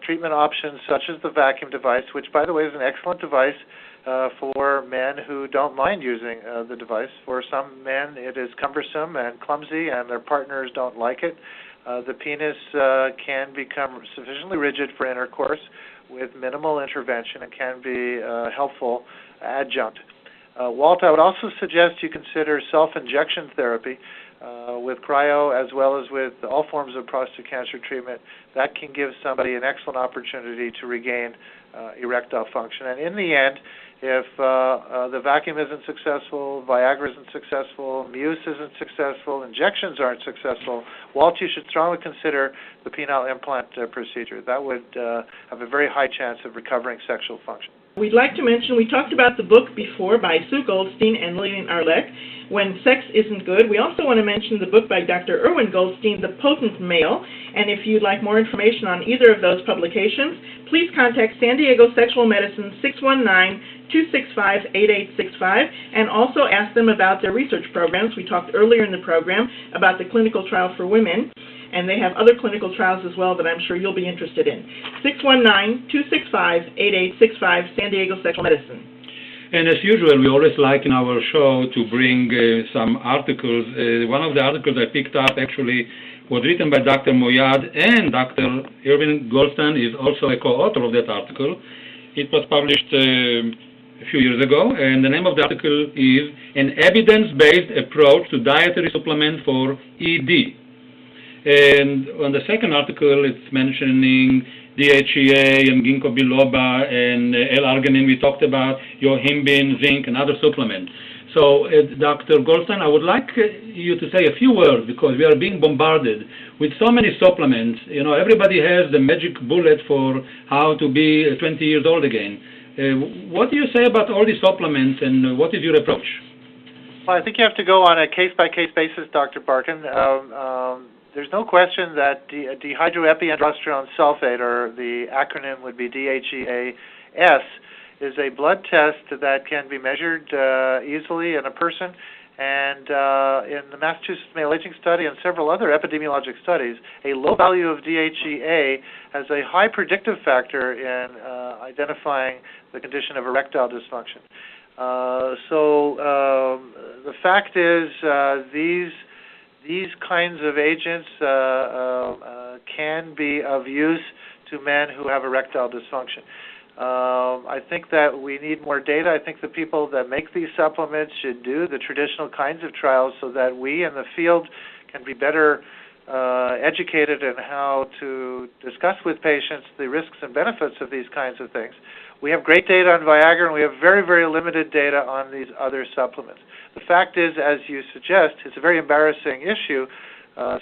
Treatment options such as the vacuum device, which by the way is an excellent device for men who don't mind using the device. For some men it is cumbersome and clumsy and their partners don't like it. The penis can become sufficiently rigid for intercourse with minimal intervention and can be a helpful adjunct. Walt, I would also suggest you consider self-injection therapy with cryo as well as with all forms of prostate cancer treatment. That can give somebody an excellent opportunity to regain erectile function. And in the end, if the vacuum isn't successful, Viagra isn't successful, Muse isn't successful, injections aren't successful, Walt, you should strongly consider the penile implant procedure. That would have a very high chance of recovering sexual function. We'd like to mention, we talked about the book before by Sue Goldstein and Lillian Arlett, When Sex Isn't Good. We also want to mention the book by Dr. Irwin Goldstein, The Potent Male. And if you'd like more information on either of those publications, please contact San Diego Sexual Medicine 619-265-8865 and also ask them about their research programs. We talked earlier in the program about the clinical trial for women, and they have other clinical trials as well that I'm sure you'll be interested in. 619-265-8865, San Diego Sexual Medicine. And as usual, we always like in our show to bring some articles. One of the articles I picked up actually was written by Dr. Moyad, and Dr. Irwin Goldstein is also a co-author of that article. It was published a few years ago, and the name of the article is An Evidence-Based Approach to Dietary Supplement for ED. And on the second article, it's mentioning DHEA and ginkgo biloba and L-arginine. We talked about yohimbine, zinc, and other supplements. So, Dr. Goldstein, I would like you to say a few words because we are being bombarded with so many supplements. You know, everybody has the magic bullet for how to be 20 years old again. What do you say about all these supplements, and what is your approach? Well, I think you have to go on a case-by-case basis, Dr. Barken. There's no question that dehydroepiandrosterone sulfate, or the acronym would be DHEAS, is a blood test that can be measured easily in a person. And in the Massachusetts Male Aging Study and several other epidemiologic studies, a low value of DHEA has a high predictive factor in identifying the condition of erectile dysfunction. The fact is these kinds of agents can be of use to men who have erectile dysfunction. I think that we need more data. I think the people that make these supplements should do the traditional kinds of trials so that we in the field can be better educated in how to discuss with patients the risks and benefits of these kinds of things. We have great data on Viagra, and we have very, very limited data on these other supplements. The fact is, as you suggest, it's a very embarrassing issue,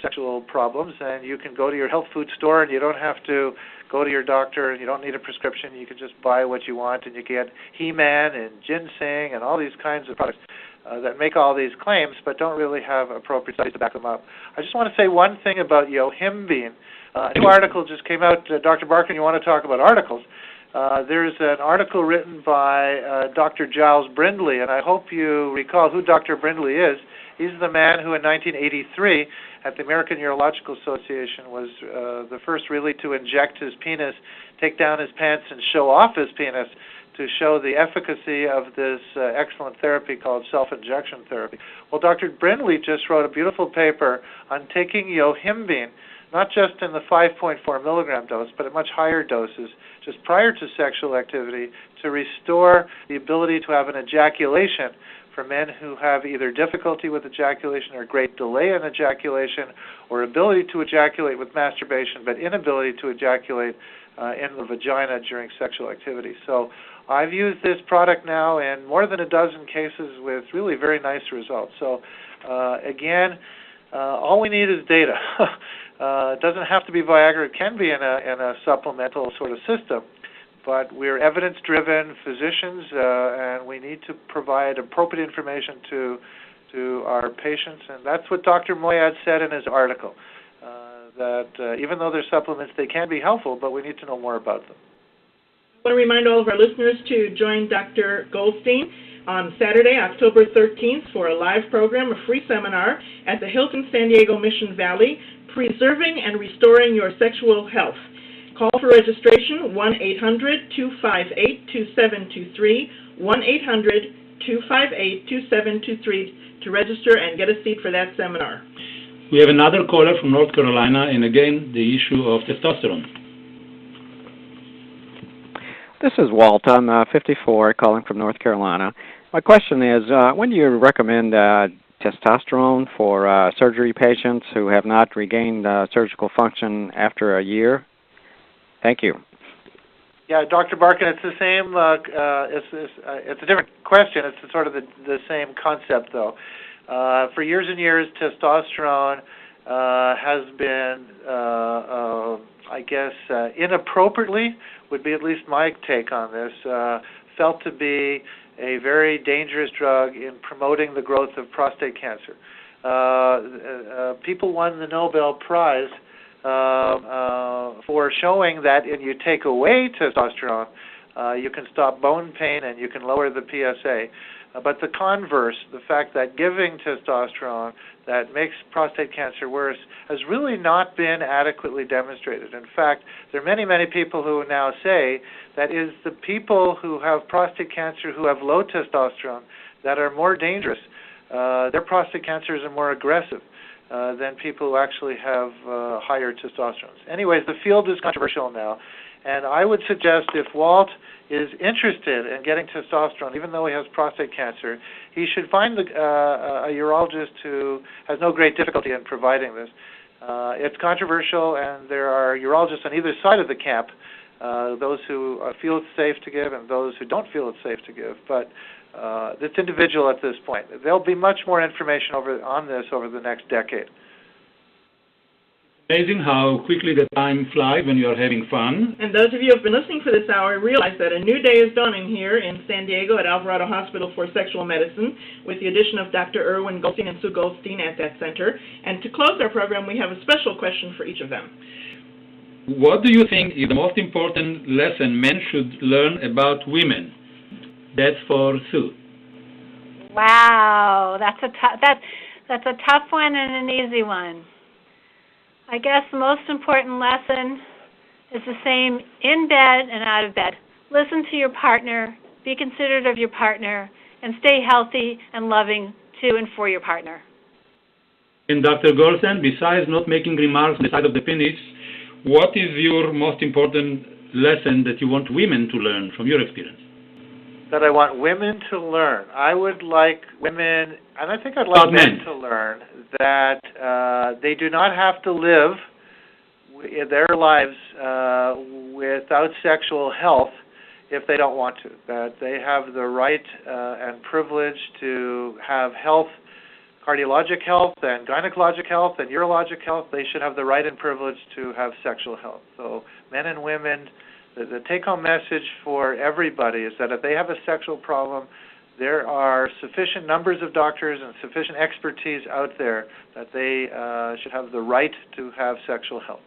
sexual problems, and you can go to your health food store and you don't have to go to your doctor, and you don't need a prescription. You can just buy what you want, and you get He-Man and ginseng and all these kinds of products that make all these claims but don't really have appropriate studies to back them up. I just want to say one thing about yohimbine. A new article just came out. Dr. Barken, you want to talk about articles? There's an article written by Dr. Giles Brindley, and I hope you recall who Dr. Brindley is. He's the man who in 1983 at the American Urological Association was the first really to inject his penis, take down his pants, and show off his penis to show the efficacy of this excellent therapy called self-injection therapy. Well, Dr. Brindley just wrote a beautiful paper on taking yohimbine, not just in the 5.4 milligram dose, but at much higher doses, just prior to sexual activity, to restore the ability to have an ejaculation for men who have either difficulty with ejaculation or great delay in ejaculation, or ability to ejaculate with masturbation but inability to ejaculate in the vagina during sexual activity. So I've used this product now in more than a dozen cases with really very nice results. So again, all we need is data. It doesn't have to be Viagra. It can be in a supplemental sort of system. But we're evidence-driven physicians, and we need to provide appropriate information to our patients. And that's what Dr. Moyad said in his article, that even though they're supplements, they can be helpful, but we need to know more about them. I want to remind all of our listeners to join Dr. Goldstein on Saturday, October 13th, for a live program, a free seminar at the Hilton San Diego Mission Valley, Preserving and Restoring Your Sexual Health. Call for registration, 1-800-258-2723, 1-800-258-2723 to register and get a seat for that seminar. We have another caller from North Carolina, and again, the issue of testosterone. This is Walt. I'm 54, calling from North Carolina. My question is, when do you recommend testosterone for surgery patients who have not regained surgical function after a year? Thank you. Yeah, Dr. Barken, it's the same. It's a different question. It's sort of the same concept, though. For years and years, testosterone has been, I guess, inappropriately, would be at least my take on this, felt to be a very dangerous drug in promoting the growth of prostate cancer. People won the Nobel Prize for showing that if you take away testosterone, you can stop bone pain and you can lower the PSA. But the converse, the fact that giving testosterone that makes prostate cancer worse, has really not been adequately demonstrated. In fact, there are many, many people who now say that is the people who have prostate cancer who have low testosterone that are more dangerous. Their prostate cancers are more aggressive than people who actually have higher testosterone. Anyways, the field is controversial now, and I would suggest if Walt is interested in getting testosterone, even though he has prostate cancer, he should find a urologist who has no great difficulty in providing this. It's controversial, and there are urologists on either side of the camp, those who feel it's safe to give and those who don't feel it's safe to give. But it's individual at this point. There'll be much more information on this over the next decade. Amazing how quickly the time flies when you are having fun. And those of you who have been listening for this hour realize that a new day is dawning here in San Diego at Alvarado Hospital for Sexual Medicine with the addition of Dr. Irwin Goldstein and Sue Goldstein at that center. And to close our program, we have a special question for each of them. What do you think is the most important lesson men should learn about women? That's for Sue. Wow, that's a tough one and an easy one. I guess the most important lesson is the same in bed and out of bed. Listen to your partner, be considerate of your partner, and stay healthy and loving to and for your partner. And Dr. Goldstein, besides not making remarks on the side of the penis, what is your most important lesson that you want women to learn from your experience? That I want women to learn. I would like women, and I think I'd like men to learn that they do not have to live their lives without sexual health if they don't want to. That they have the right and privilege to have health, cardiologic health and gynecologic health and urologic health. They should have the right and privilege to have sexual health. So men and women, the take-home message for everybody is that if they have a sexual problem, there are sufficient numbers of doctors and sufficient expertise out there that they should have the right to have sexual health.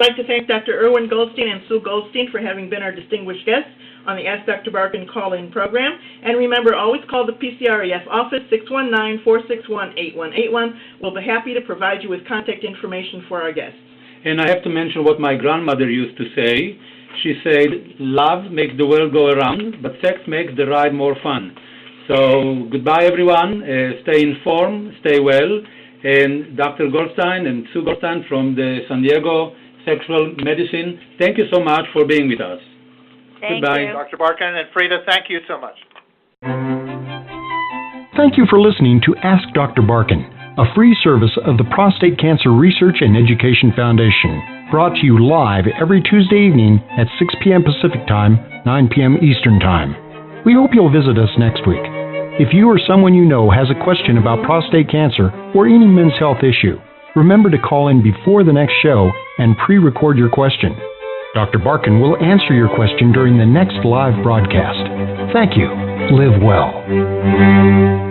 I'd like to thank Dr. Irwin Goldstein and Sue Goldstein for having been our distinguished guests on the Ask Dr. Barken call-in program. And remember, always call the PCREF office, 619-461-8181. We'll be happy to provide you with contact information for our guests. And I have to mention what my grandmother used to say. She said, love makes the world go around, but sex makes the ride more fun. So goodbye, everyone. Stay informed, stay well. And Dr. Goldstein and Sue Goldstein from the San Diego Sexual Medicine, thank you so much for being with us. Goodbye. Dr. Barken and Frida, thank you so much. Thank you for listening to Ask Dr. Barken, a free service of the Prostate Cancer Research and Education Foundation. brought to you live every Tuesday evening at 6 p.m. Pacific Time, 9 p.m. Eastern Time. We hope you'll visit us next week. If you or someone you know has a question about prostate cancer or any men's health issue, remember to call in before the next show and pre-record your question. Dr. Barken will answer your question during the next live broadcast. Thank you. Live well.